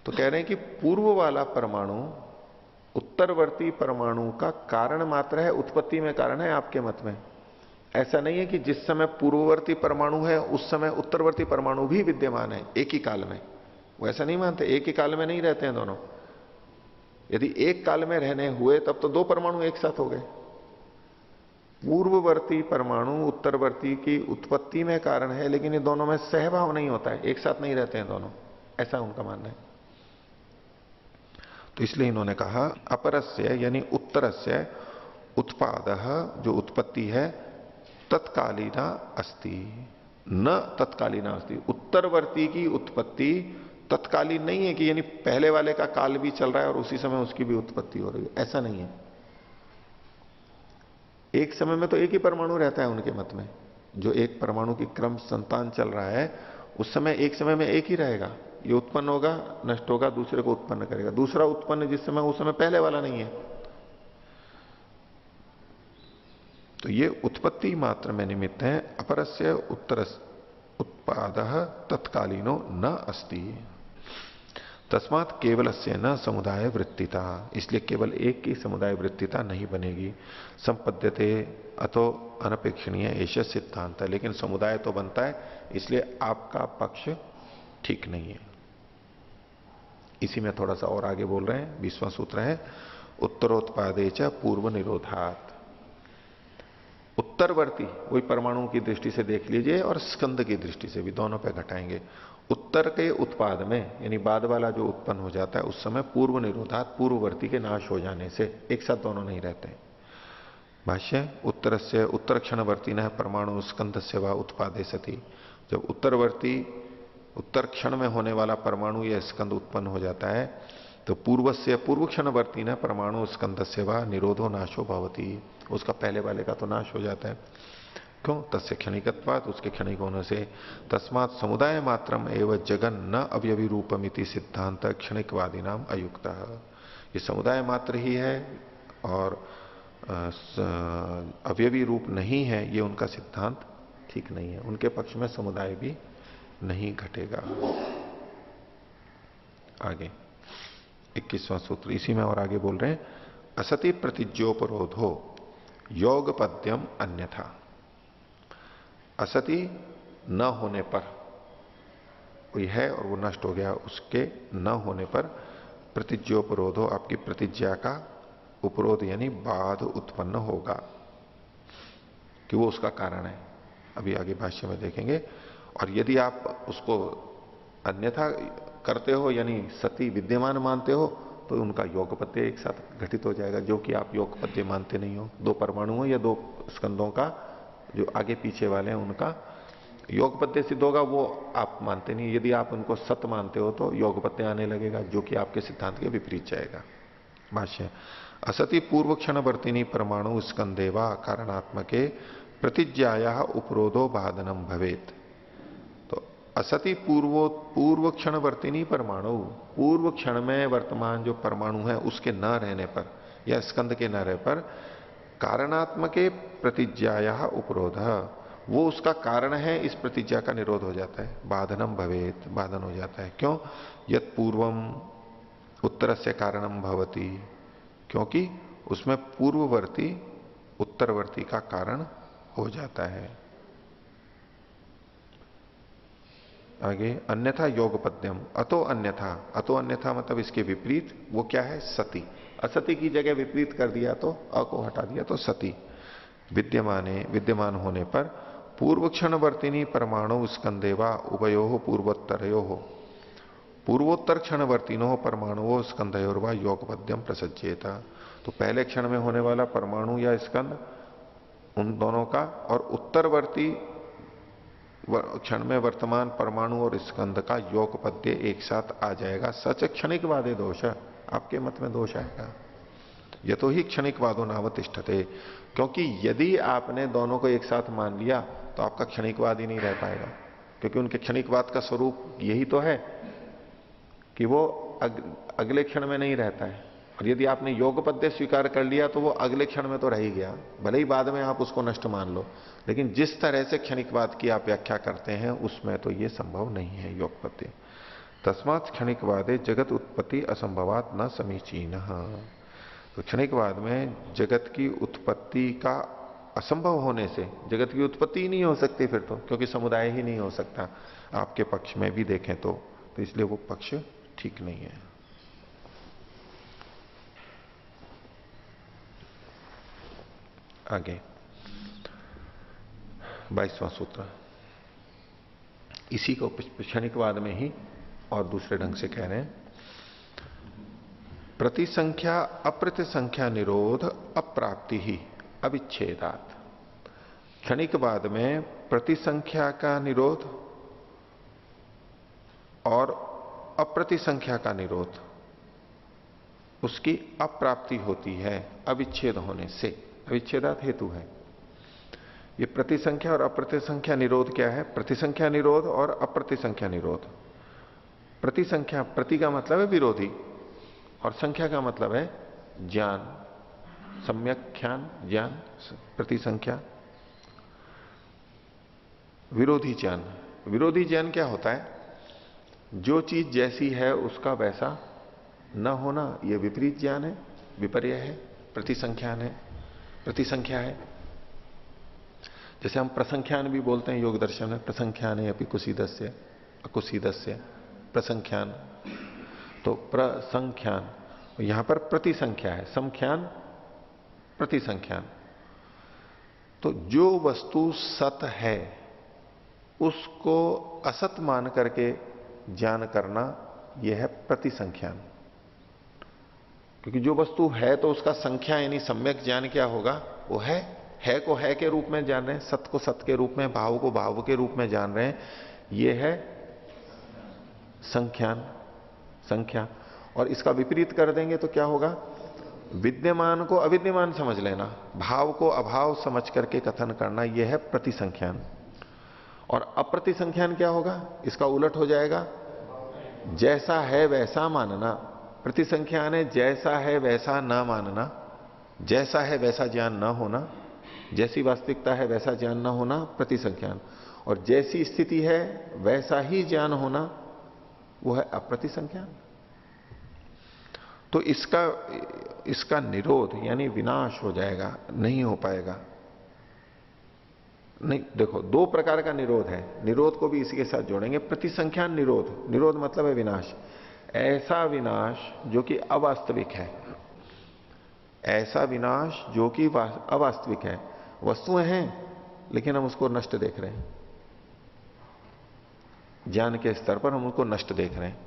तो कह रहे हैं कि पूर्व वाला परमाणु उत्तरवर्ती परमाणु का कारण मात्र है, उत्पत्ति में कारण है आपके मत में। ऐसा नहीं है कि जिस समय पूर्ववर्ती परमाणु है उस समय उत्तरवर्ती परमाणु भी विद्यमान है एक ही काल में, वो ऐसा नहीं मानते, एक ही काल में नहीं रहते हैं दोनों। यदि एक काल में रहने हुए तब तो दो परमाणु एक साथ हो गए। पूर्ववर्ती परमाणु उत्तरवर्ती की उत्पत्ति में कारण है, लेकिन ये दोनों में सहभाव नहीं होता है, एक साथ नहीं रहते हैं दोनों, ऐसा उनका मानना है। तो इसलिए इन्होंने कहा अपरस्य यानी उत्तरस्य उत्पाद, जो उत्पत्ति है, तत्कालीना अस्ति, न तत्कालीना अस्ति, उत्तरवर्ती की उत्पत्ति तत्कालीन नहीं है कि यानी पहले वाले का काल भी चल रहा है और उसी समय उसकी भी उत्पत्ति हो रही है, ऐसा नहीं है। एक समय में तो एक ही परमाणु रहता है उनके मत में, जो एक परमाणु की क्रम संतान चल रहा है उस समय एक समय में एक ही रहेगा, ये उत्पन्न होगा नष्ट होगा, दूसरे को उत्पन्न करेगा, दूसरा उत्पन्न जिस समय उस समय पहले वाला नहीं है। तो ये उत्पत्ति मात्र में निमित्त है, अपरस्य उत्तर उत्पाद तत्कालीनो न अस्ति, तस्मात् केवलस्य न समुदाय वृत्तिता, इसलिए केवल एक की समुदाय वृत्तिता नहीं बनेगी। संपद्यते अतो अनपेक्षणीय ऐसा सिद्धांत है, लेकिन समुदाय तो बनता है, इसलिए आपका पक्ष ठीक नहीं है। इसी में थोड़ा सा और आगे बोल रहे हैं, 20वां सूत्र है, उत्तरोत्पादे च पूर्व निरोधात्, उत्तरवर्ती वही परमाणु की दृष्टि से देख लीजिए और स्कंद की दृष्टि से भी, दोनों पे घटाएंगे। उत्तर के उत्पाद में यानी बाद वाला जो उत्पन्न हो जाता है उस समय पूर्व निरोधात, पूर्ववर्ती के नाश हो जाने से, एक साथ दोनों नहीं रहते। भाष्य, उत्तर से उत्तर क्षणवर्ती न परमाणु स्कंद से व उत्पादे सती, जब उत्तरवर्ती उत्तर क्षण में होने वाला परमाणु या स्कंद उत्पन्न हो जाता है तो पूर्व से पूर्व क्षणवर्ती न परमाणु स्कंद से व निरोधो नाशो भवती, उसका पहले वाले का तो नाश हो जाता है। क्यों? तस्य क्षणिकत्वात्, उसके क्षणिक होने से। तस्मात् समुदाय मात्रम एवं जगन न अवयवी रूपमिति सिद्धांत क्षणिकवादी नाम अयुक्त, ये समुदाय मात्र ही है और अवयवी रूप नहीं है, ये उनका सिद्धांत ठीक नहीं है, उनके पक्ष में समुदाय भी नहीं घटेगा। आगे 21वां सूत्र, इसी में और आगे बोल रहे हैं, असति प्रतिज्ञोपरोधो योग पद्यम अन्यथा, असति न होने पर, कोई है और वो नष्ट हो गया, उसके न होने पर प्रतिज्ञोपरोधो, आपकी प्रतिज्ञा का उपरोध यानी बाध उत्पन्न होगा, कि वो उसका कारण है। अभी आगे भाष्य में देखेंगे। और यदि आप उसको अन्यथा करते हो यानी सती विद्यमान मानते हो तो उनका योगपत्य एक साथ घटित हो जाएगा, जो कि आप योगपत्य मानते नहीं हो। दो परमाणुओं या दो स्कंदों का जो आगे पीछे वाले हैं उनका योगपत्य सिद्ध होगा, वो आप मानते नहीं। यदि आप उनको सत मानते हो तो योगपत्य आने लगेगा, जो कि आपके सिद्धांत के विपरीत जाएगा। भाष्य, असति पूर्व क्षणवर्तिनी परमाणु स्कंदेवा कारणात्मके प्रतिज्ञाया उपरोधो बाधनम भवेत। तो असति पूर्व क्षणवर्तिनी परमाणु, पूर्व क्षण में वर्तमान जो परमाणु है उसके न रहने पर या स्कंद के न रहने पर कारणात्मके प्रतिज्ञाया उपरोध, वो उसका कारण है, इस प्रतिज्ञा का निरोध हो जाता है। बाधनम भवेत, बाधन हो जाता है। क्यों? यत पूर्वम उत्तर से कारणम भवती, क्योंकि उसमें पूर्ववर्ती उत्तरवर्ती का कारण हो जाता है। आगे अन्यथा योगपद्यम, अतो अन्यथा मतलब इसके विपरीत, वो क्या है? सती। असती की जगह विपरीत कर दिया तो अ को हटा दिया तो सती। विद्यमान होने पर पूर्व क्षणवर्तिनी परमाणु स्कंदेवा उभयो पूर्वोत्तरयो, पूर्वोत्तर क्षणवर्तिनो परमाणुओं स्कंधयोर्वा योगपद्यम प्रसज्जेता। तो पहले क्षण में होने वाला परमाणु या स्कंद, उन दोनों का, और उत्तरवर्ती क्षण में वर्तमान परमाणु और स्कंद का योगपद्य एक साथ आ जाएगा। सच क्षणिक वादे दोष, आपके मत में दोष आएगा। ये तो ही क्षणिक वादो नावतिष्ठते, क्योंकि यदि आपने दोनों को एक साथ मान लिया तो आपका क्षणिकवाद ही नहीं रह पाएगा, क्योंकि उनके क्षणिकवाद का स्वरूप यही तो है कि वो अगले क्षण में नहीं रहता है। और यदि आपने योगपद्य स्वीकार कर लिया तो वो अगले क्षण में तो रह ही गया, भले ही बाद में आप उसको नष्ट मान लो, लेकिन जिस तरह से क्षणिकवाद की आप व्याख्या करते हैं उसमें तो ये संभव नहीं है योगपद्य। तस्मात् क्षणिकवादे जगत उत्पत्ति असंभवात न समीचीन। तो क्षणिकवाद में जगत की उत्पत्ति का असंभव होने से, जगत की उत्पत्ति ही नहीं हो सकती फिर तो, क्योंकि समुदाय ही नहीं हो सकता आपके पक्ष में भी देखें तो इसलिए वो पक्ष ठीक नहीं है। आगे 22वां सूत्र, इसी को क्षणिकवाद में ही और दूसरे ढंग से कह रहे हैं। प्रतिसंख्या अप्रतिसंख्या निरोध अप्राप्ति ही अविच्छेदात। क्षणिकवाद में प्रतिसंख्या का निरोध और अप्रतिसंख्या का निरोध, उसकी अप्राप्ति होती है अविच्छेद होने से। अविच्छेदात हेतु है। ये प्रतिसंख्या और अप्रतिसंख्या निरोध क्या है? प्रतिसंख्या निरोध और अप्रतिसंख्या निरोध। प्रतिसंख्या, प्रति का मतलब है विरोधी, और संख्या का मतलब है ज्ञान, सम्यक ज्ञान, ज्ञान। प्रतिसंख्या विरोधी ज्ञान। विरोधी ज्ञान क्या होता है? जो चीज जैसी है उसका वैसा न होना, यह विपरीत ज्ञान है, विपर्य है, प्रतिसंख्यान है, प्रतिसंख्या है। जैसे हम प्रसंख्यान भी बोलते हैं योग दर्शन में, प्रसंख्यान है अपि कुसीदस्य अकुसीदस्य प्रसंख्यान। तो प्रसंख्यान, यहां पर प्रतिसंख्या है, समख्यान प्रतिसंख्यान। तो जो वस्तु सत है उसको असत मान करके ज्ञान करना, यह है प्रतिसंख्यान। क्योंकि जो वस्तु है तो उसका संख्या यानी सम्यक ज्ञान क्या होगा? वो है को है के रूप में जान रहे हैं, सत को सत के रूप में, भाव को भाव के रूप में जान रहे हैं, ये है संख्यान, संख्या। और इसका विपरीत कर देंगे तो क्या होगा? विद्यमान को अविद्यमान समझ लेना, भाव को अभाव समझ करके कथन करना, यह है प्रतिसंख्यान। और अप्रतिसंख्यान क्या होगा? इसका उलट हो जाएगा, जैसा है वैसा मानना। प्रतिसंख्यान है जैसा है वैसा न मानना, जैसा है वैसा ज्ञान न होना, जैसी वास्तविकता है वैसा ज्ञान न होना प्रतिसंख्यान। और जैसी स्थिति है वैसा ही ज्ञान होना, वो है अप्रतिसंख्यान। तो इसका निरोध यानी विनाश हो जाएगा, नहीं हो पाएगा। नहीं, देखो दो प्रकार का निरोध है, निरोध को भी इसी के साथ जोड़ेंगे। प्रतिसंख्यान निरोध, निरोध मतलब है विनाश, ऐसा विनाश जो कि अवास्तविक है, ऐसा विनाश जो कि अवास्तविक है। वस्तुएं हैं लेकिन हम उसको नष्ट देख रहे हैं, ज्ञान के स्तर पर हम उसको नष्ट देख रहे हैं,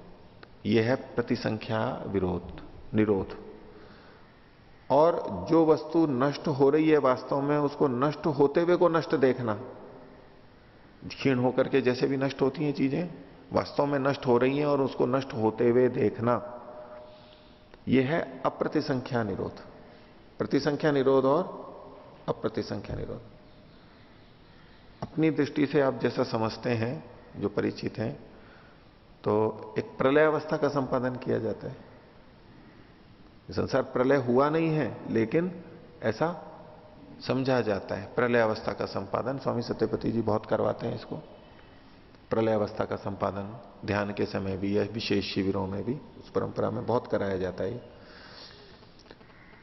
यह है प्रतिसंख्या विरोध, निरोध। और जो वस्तु नष्ट हो रही है वास्तव में, उसको नष्ट होते हुए को नष्ट देखना, क्षीण होकर के जैसे भी नष्ट होती हैं चीजें, वास्तव में नष्ट हो रही हैं और उसको नष्ट होते हुए देखना, यह है अप्रतिसंख्या निरोध। प्रतिसंख्या निरोध और अप्रतिसंख्या निरोध अपनी दृष्टि से आप जैसा समझते हैं, जो परिचित हैं, तो एक प्रलय अवस्था का संपादन किया जाता है। संसार प्रलय हुआ नहीं है लेकिन ऐसा समझा जाता है। प्रलय अवस्था का संपादन स्वामी सत्यपति जी बहुत करवाते हैं इसको, प्रलय अवस्था का संपादन ध्यान के समय भी या विशेष शिविरों में भी, उस परंपरा में बहुत कराया जाता है।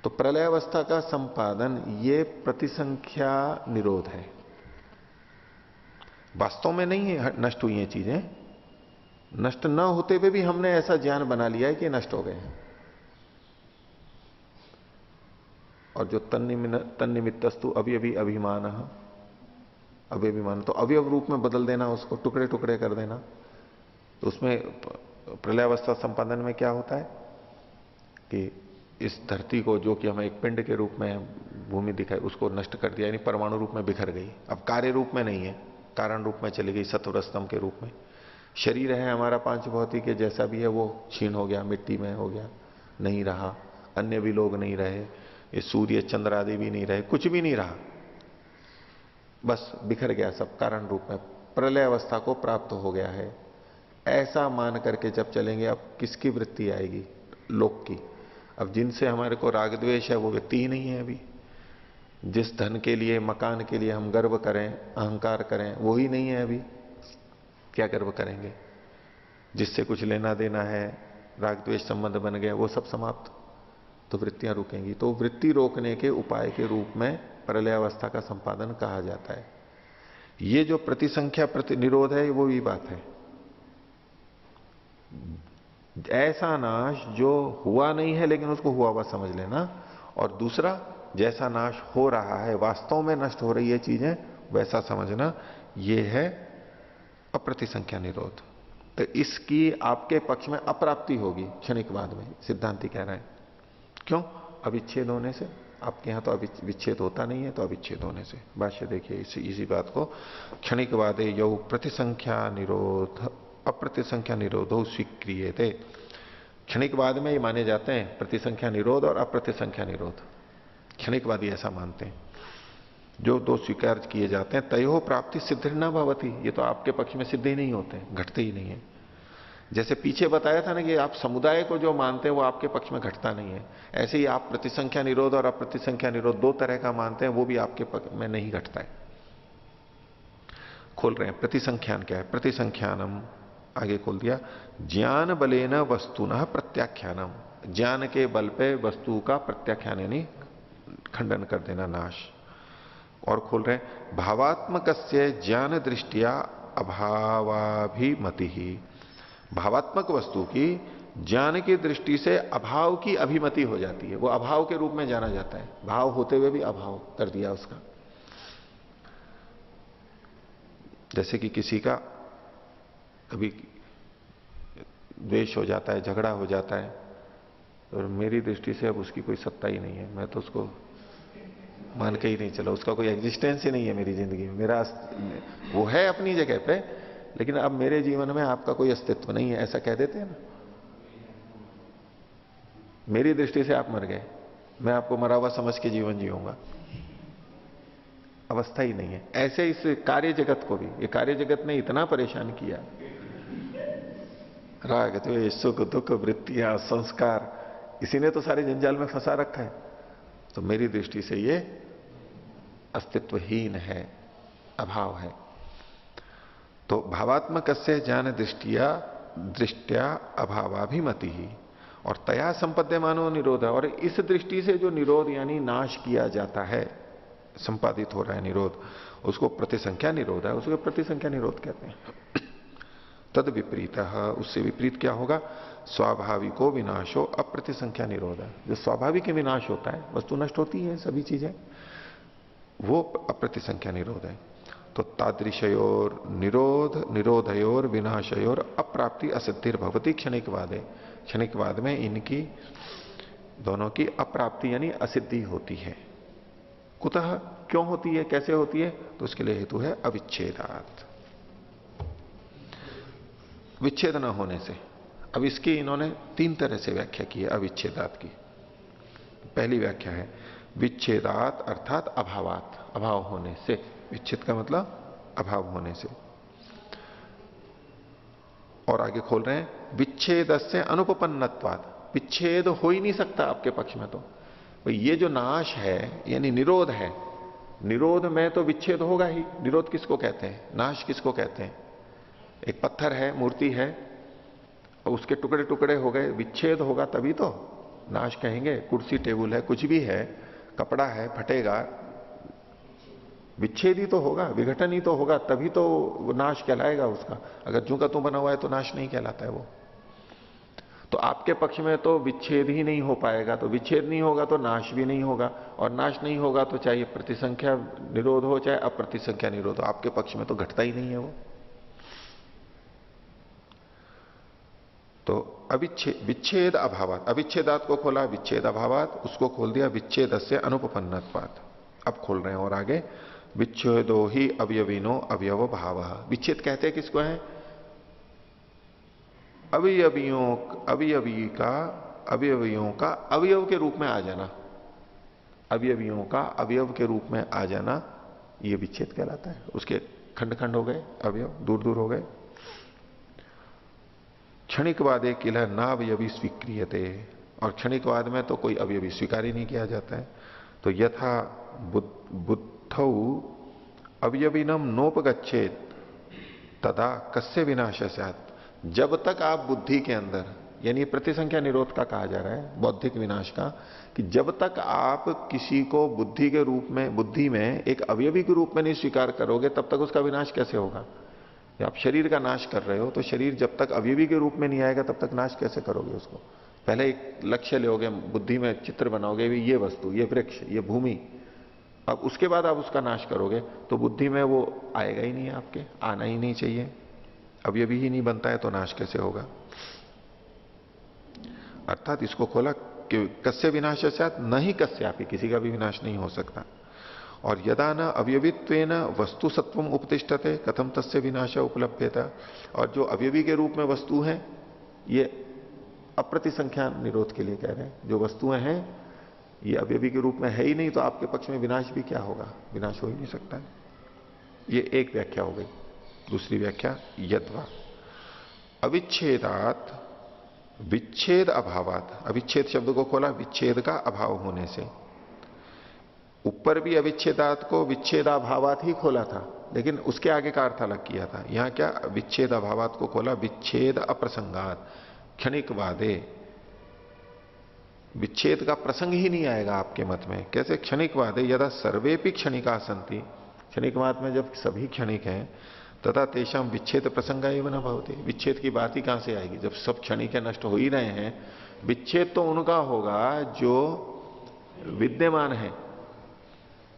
तो प्रलय अवस्था का संपादन ये प्रतिसंख्या निरोध है। वास्तव में नहीं है नष्ट हुई हैं चीजें, नष्ट न होते हुए भी हमने ऐसा ज्ञान बना लिया है कि नष्ट हो गए हैं। और जो तन्निमित्तस्तु अवयवी अभिमान, अवयभिमान, तो अवयव रूप में बदल देना, उसको टुकड़े टुकड़े कर देना। तो उसमें प्रलयावस्था संपादन में क्या होता है कि इस धरती को, जो कि हमें एक पिंड के रूप में भूमि दिखाई, उसको नष्ट कर दिया, यानी परमाणु रूप में बिखर गई। अब कार्य रूप में नहीं है, कारण रूप में चली गई, सत्वर स्तंभ के रूप में। शरीर है हमारा पांच भौतिक के जैसा भी है, वो क्षीण हो गया, मिट्टी में हो गया, नहीं रहा। अन्य भी लोग नहीं रहे, ये सूर्य चंद्र आदि भी नहीं रहे, कुछ भी नहीं रहा, बस बिखर गया सब, कारण रूप में प्रलय अवस्था को प्राप्त हो गया है। ऐसा मान करके जब चलेंगे, अब किसकी वृत्ति आएगी? लोक की। अब जिनसे हमारे को राग द्वेष है वो व्यक्ति ही नहीं है अभी। जिस धन के लिए, मकान के लिए हम गर्व करें, अहंकार करें, वो ही नहीं है अभी। क्या गर्व करेंगे? जिससे कुछ लेना देना है, राग द्वेष संबंध बन गया, वो सब समाप्त, तो वृत्तियां रुकेंगी। तो वृत्ति रोकने के उपाय के रूप में प्रलयावस्था का संपादन कहा जाता है। ये जो प्रतिसंख्या प्रति निरोध है, वो भी बात है। ऐसा नाश जो हुआ नहीं है लेकिन उसको हुआ हुआ समझ लेना, और दूसरा जैसा नाश हो रहा है, वास्तव में नष्ट हो रही है चीजें, वैसा समझना, यह है अप्रतिसंख्या निरोध। तो इसकी आपके पक्ष में अप्राप्ति होगी क्षणिकवाद में, सिद्धांति कह रहा है। क्यों? अविच्छेद होने से। आपके यहां तो विच्छेद होता नहीं है, तो अविच्छेद होने से। भाष्य देखिए इसी बात को, क्षणिकवादे यौ प्रतिसंख्या निरोध अप्रतिसंख्या निरोधो स्वीक्रियते। क्षणिकवाद में ये माने जाते हैं प्रतिसंख्या निरोध और अप्रतिसंख्या निरोध। क्षणिकवादी ऐसा मानते हैं। जो दो स्वीकार किए जाते हैं, तयो प्राप्ति सिद्ध न भवती, ये तो आपके पक्ष में सिद्ध ही नहीं होते, घटते ही नहीं है। जैसे पीछे बताया था ना कि आप समुदाय को जो मानते हैं वो आपके पक्ष में घटता नहीं है, ऐसे ही आप प्रतिसंख्या निरोध और अप्रतिसंख्या निरोध दो तरह का मानते हैं, वो भी आपके पक्ष में नहीं घटता है। खोल रहे हैं, प्रतिसंख्यान क्या है? प्रतिसंख्यानम आगे खोल दिया, ज्ञान बलेन वस्तुनः प्रत्याख्यानम, ज्ञान के बल पे वस्तु का प्रत्याख्यान यानी खंडन कर देना, नाश। और खोल रहे हैं, भावात्मक ज्ञान दृष्टिया अभावाभिमति ही, भावात्मक वस्तु की ज्ञान की दृष्टि से अभाव की अभिमति हो जाती है, वो अभाव के रूप में जाना जाता है, भाव होते हुए भी अभाव कर दिया उसका। जैसे कि किसी का कभी द्वेष हो जाता है, झगड़ा हो जाता है, और मेरी दृष्टि से अब उसकी कोई सत्ता ही नहीं है, मैं तो उसको मान के ही नहीं चला, उसका कोई एग्जिस्टेंस ही नहीं है मेरी जिंदगी में। मेरा वो है अपनी जगह पे, लेकिन अब मेरे जीवन में आपका कोई अस्तित्व नहीं है, ऐसा कह देते हैं ना। मेरी दृष्टि से आप मर गए, मैं आपको मरा हुआ समझ के जीवन जीऊंगा, अवस्था ही नहीं है। ऐसे इस कार्य जगत को भी, ये कार्य जगत ने इतना परेशान किया, राग द्वेष सुख दुख वृत्तियां संस्कार, इसी ने तो सारे जंजाल में फंसा रखा है। तो मेरी दृष्टि से ये अस्तित्वहीन है, अभाव है। तो भावात्मक से ज्ञान दृष्टिया अभावाभिमति ही, और तया संपद्यमानो निरोध है, और इस दृष्टि से जो निरोध यानी नाश किया जाता है, संपादित हो रहा है निरोध, उसको प्रतिसंख्या निरोध है, उसको प्रतिसंख्या निरोध कहते हैं। तद विपरीत, उससे विपरीत क्या होगा? स्वाभाविको विनाशो अप्रतिसंख्या निरोध है। जो स्वाभाविक विनाश होता है, वस्तु नष्ट होती है सभी चीजें, वो अप्रतिसंख्या निरोध है। तो तादृशयोर निरोध निरोधयोर विनाशयोर अप्राप्ति असिद्धिर भवती क्षणिकवाद है। क्षणिकवाद में इनकी दोनों की अप्राप्ति यानी असिद्धि होती है। कुतः, क्यों होती है, कैसे होती है? तो उसके लिए हेतु है अविच्छेदात, विच्छेद न होने से। अब इसकी इन्होंने तीन तरह से व्याख्या की है अविच्छेदात की। पहली व्याख्या है विच्छेदात अर्थात अभावात, अभाव होने से। विच्छेद का मतलब अभाव होने से। और आगे खोल रहे हैं विच्छेद से अनुपपन्नत्वाद, विच्छेद हो ही नहीं सकता आपके पक्ष में। तो भाई ये जो नाश है यानी निरोध है, निरोध में तो विच्छेद होगा ही। निरोध किसको कहते हैं? नाश किसको कहते हैं? एक पत्थर है, मूर्ति है, और उसके टुकड़े टुकड़े हो गए, विच्छेद होगा तभी तो नाश कहेंगे। कुर्सी टेबल है, कुछ भी है, कपड़ा है, फटेगा, विच्छेद ही तो होगा, विघटन ही तो होगा, तभी तो वो नाश कहलाएगा उसका। अगर जू का तू बना हुआ है तो नाश नहीं कहलाता है वो। तो आपके पक्ष में तो विच्छेद ही नहीं हो पाएगा, तो विच्छेद नहीं होगा तो नाश भी नहीं होगा, और नाश नहीं होगा तो चाहे प्रतिसंख्या निरोध हो चाहे अप्रतिसंख्या निरोध हो, आपके पक्ष में तो घटता ही नहीं है वो। तो विच्छेद अभावात, अविच्छेदात को खोला विच्छेद अभावात, उसको खोल दिया विच्छेद से अनुपपन्नत्वात्। अब खोल रहे हैं और आगे, विच्छेदो ही अवयविनो अवयव भाव। विच्छेद कहते हैं किसको है? अवयवियों का अवयव के रूप में आ जाना, अवयवियों का अवयव के रूप में आ जाना, ये विच्छेद कहलाता है। उसके खंड खंड हो गए, अवयव दूर दूर हो गए। क्षणिकवादे किल नावयवी स्वीक्रियते, और क्षणिकवाद में तो कोई अवयवी स्वीकार ही नहीं किया जाता है। तो यथा बुद्धौ अवयविनम नोपगच्छेत तदा कस्य विनाश स्यात्। जब तक आप बुद्धि के अंदर, यानी प्रतिसंख्या निरोध का कहा जा रहा है, बौद्धिक विनाश का, कि जब तक आप किसी को बुद्धि के रूप में, बुद्धि में एक अवयवी के रूप में नहीं स्वीकार करोगे, तब तक उसका विनाश कैसे होगा? आप शरीर का नाश कर रहे हो, तो शरीर जब तक अवयवी के रूप में नहीं आएगा तब तक नाश कैसे करोगे उसको? पहले एक लक्ष्य लोगे, बुद्धि में चित्र बनाओगे, ये वस्तु, ये वृक्ष, ये भूमि, अब उसके बाद आप उसका नाश करोगे, तो बुद्धि में वो आएगा ही नहीं, आपके आना ही नहीं चाहिए। अवयवी ही नहीं बनता है तो नाश कैसे होगा? अर्थात इसको खोला कि कस्य विनाश साथ न ही कस्यापि, किसी का भी विनाश नहीं हो सकता। और यदा न अवयवित्वेन वस्तु सत्वम उपतिष्ठते कथम तस्य विनाश उपलभ्यता। और जो अवयवी के रूप में वस्तु है, ये अप्रतिसंख्या निरोध के लिए कह रहे हैं, जो वस्तुएं हैं ये अवयवी के रूप में है ही नहीं, तो आपके पक्ष में विनाश भी क्या होगा? विनाश हो ही नहीं सकता है। ये एक व्याख्या हो गई। दूसरी व्याख्या, यद्वा अविच्छेदात विच्छेद अभावात, अविच्छेद शब्द को खोला विच्छेद का अभाव होने से। ऊपर भी अविच्छेदात को विच्छेदाभावात ही खोला था, लेकिन उसके आगे का अर्थ अलग किया था। यहां क्या, विच्छेद अभावात को खोला विच्छेद अप्रसंगात, क्षणिकवादे, विच्छेद का प्रसंग ही नहीं आएगा आपके मत में। कैसे? क्षणिकवादे यदा सर्वेपि क्षणिका संति, क्षणिकवाद में जब सभी क्षणिक हैं, तथा तेषाम विच्छेद प्रसंग एवं न भवति, विच्छेद की बात ही कहां से आएगी जब सब क्षणिक नष्ट हो ही रहे हैं? विच्छेद तो उनका होगा जो विद्यमान है,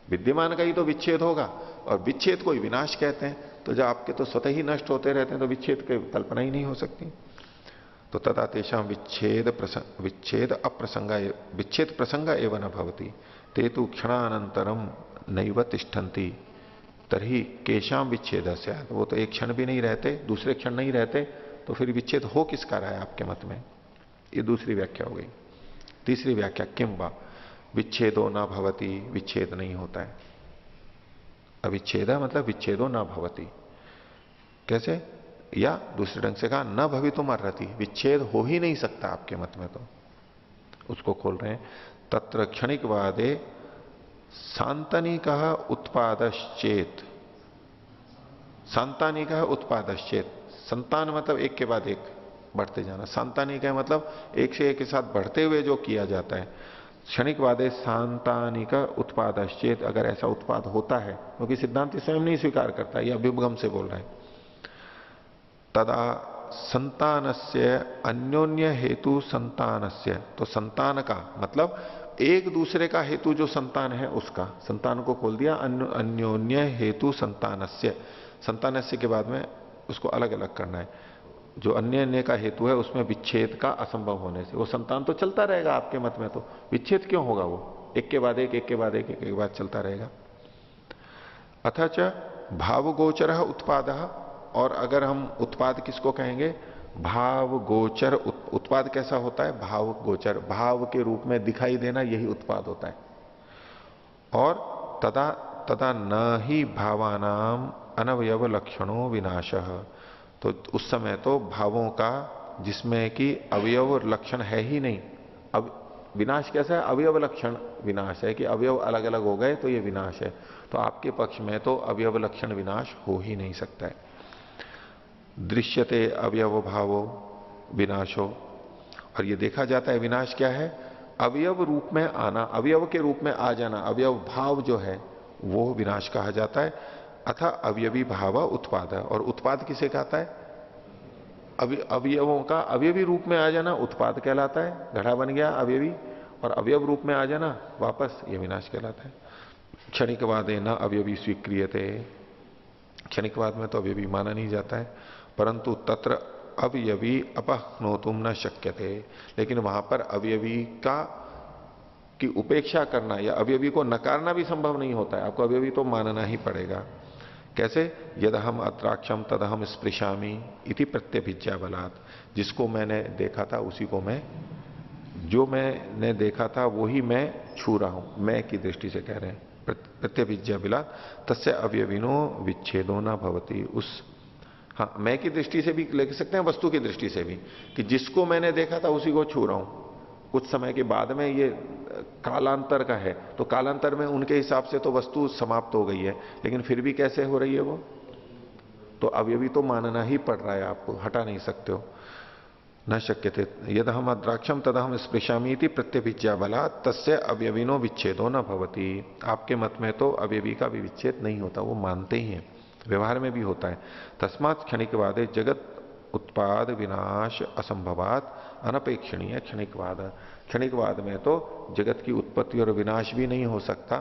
विद्यमान का ही तो विच्छेद होगा, और विच्छेद को ही विनाश कहते हैं। तो जब आपके तो स्वतः ही नष्ट होते रहते हैं तो विच्छेद की कल्पना ही नहीं हो सकती। तो तथा तेषाम विच्छेद अप्रसंगा, विच्छेद प्रसंग एवं न भवति, ते तु क्षणानंतरम नैव तिष्ठन्ति तर्हि केशाम विच्छेद से। वो तो एक क्षण भी नहीं रहते, दूसरे क्षण नहीं रहते, तो फिर विच्छेद हो किसका रहा है आपके मत में? ये दूसरी व्याख्या हो गई। तीसरी व्याख्या, किम वा विच्छेदो न भवति, विच्छेद नहीं होता है। अविच्छेद मतलब विच्छेदो न भवति। कैसे? या दूसरे ढंग से कहा, न भवितुम अर्हति, विच्छेद हो ही नहीं सकता आपके मत में। तो उसको खोल रहे हैं, तत्र क्षणिकवादे सांतनिक उत्पादश्चेत, सांतानिक उत्पादश्चेत, संतान मतलब एक के बाद एक बढ़ते जाना, सांतानिक है मतलब एक से एक के साथ बढ़ते हुए जो किया जाता है। क्षणिकवादे सांतानिक उत्पादश्चेत, अगर ऐसा उत्पाद होता है, क्योंकि सिद्धांत स्वयं नहीं स्वीकार करता, यह अभ्युपगम से बोल रहा है। तदा संतानस्य अन्योन्य हेतु संतानस्य, तो संतान का मतलब एक दूसरे का हेतु जो संतान है उसका, संतान को खोल दिया अन्योन्य हेतु संतानस्य, संतानस्य के बाद में उसको अलग अलग करना है। जो अन्य अन्य का हेतु है उसमें विच्छेद का असंभव होने से वो संतान तो चलता रहेगा आपके मत में, तो विच्छेद क्यों होगा? वो एक के बाद एक, एक के बाद एक, एक के बाद चलता रहेगा। अथच भावगोचर उत्पाद, और अगर हम उत्पाद किसको कहेंगे? भाव गोचर। उत्पाद कैसा होता है? भाव गोचर, भाव के रूप में दिखाई देना, यही उत्पाद होता है। और तदा तदा न ही भावानाम अनवयव लक्षणों विनाशः, तो उस समय तो भावों का जिसमें कि अवयव लक्षण है ही नहीं, अब विनाश कैसा है? अवयव लक्षण विनाश है, कि अवयव अलग अलग हो गए तो ये विनाश है। तो आपके पक्ष में तो अवयव लक्षण विनाश हो ही नहीं सकता है। दृश्यते अवयव भावो विनाशो, और ये देखा जाता है विनाश क्या है? अवयव रूप में आना, अवयव के रूप में आ जाना, अवयव भाव जो है वो विनाश कहा जाता है। अथा अवयवी भाव उत्पाद, और उत्पाद किसे कहता है? अवयवों का अवयवी रूप में आ जाना उत्पाद कहलाता है। घड़ा बन गया अवयवी, और अवयव रूप में आ जाना वापस, ये विनाश कहलाता है। क्षणिकवाद है न अवयवी स्वीक्रियते, क्षणिकवाद में तो अवयवी माना नहीं जाता है, परंतु तत्र अवयवी अपहनोतुम न शक्यते, लेकिन वहां पर अवयवी का की उपेक्षा करना या अवयवी को नकारना भी संभव नहीं होता है, आपको अवयवी तो मानना ही पड़ेगा। कैसे? यद हम अत्राक्षम तद हम स्पृशामी इति प्रत्यभिज्ञा बलात्, जिसको मैंने देखा था उसी को मैं, जो मैंने देखा था वही मैं छू रहा हूं, मैं की दृष्टि से कह रहे हैं, प्रत्यभिज्ञा बलात् तस्य अवयविनो विच्छेदो न भवति। उस, हाँ, मैं की दृष्टि से भी लिख सकते हैं, वस्तु की दृष्टि से भी, कि जिसको मैंने देखा था उसी को छू रहा हूं। कुछ समय के बाद में ये कालांतर का है, तो कालांतर में उनके हिसाब से तो वस्तु समाप्त हो गई है, लेकिन फिर भी कैसे हो रही है वो? तो अवयवी तो मानना ही पड़ रहा है, आपको हटा नहीं सकते हो। न शक्य थे यद हम अद्राक्षम तद हम स्पृशामी प्रत्यभिज्ञा बला तस्य अवयविनो विच्छेदो न भवती। आपके मत में तो अवयवी का भी विच्छेद नहीं होता, वो मानते ही हैं, व्यवहार में भी होता है। तस्मात् क्षणिकवादे जगत उत्पाद विनाश असंभवात अनपेक्षणीय क्षणिकवाद। क्षणिकवाद में तो जगत की उत्पत्ति और विनाश भी नहीं हो सकता,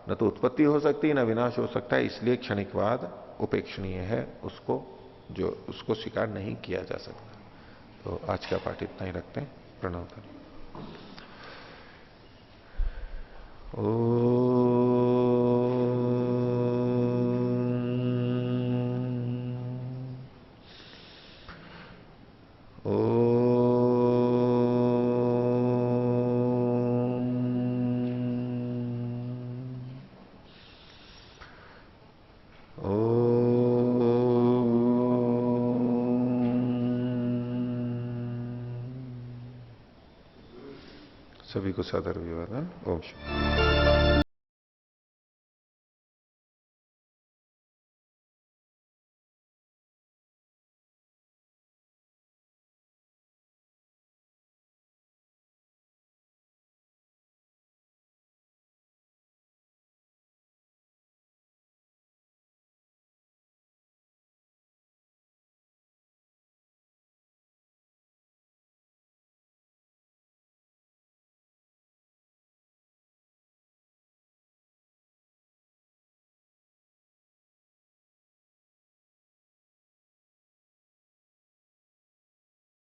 न तो उत्पत्ति हो सकती न विनाश हो सकता है, इसलिए क्षणिकवाद उपेक्षणीय है, उसको स्वीकार नहीं किया जा सकता। तो आज का पाठ इतना ही रखते हैं। प्रणव करें। सभी को सादर अभिवादन। ओम शांति।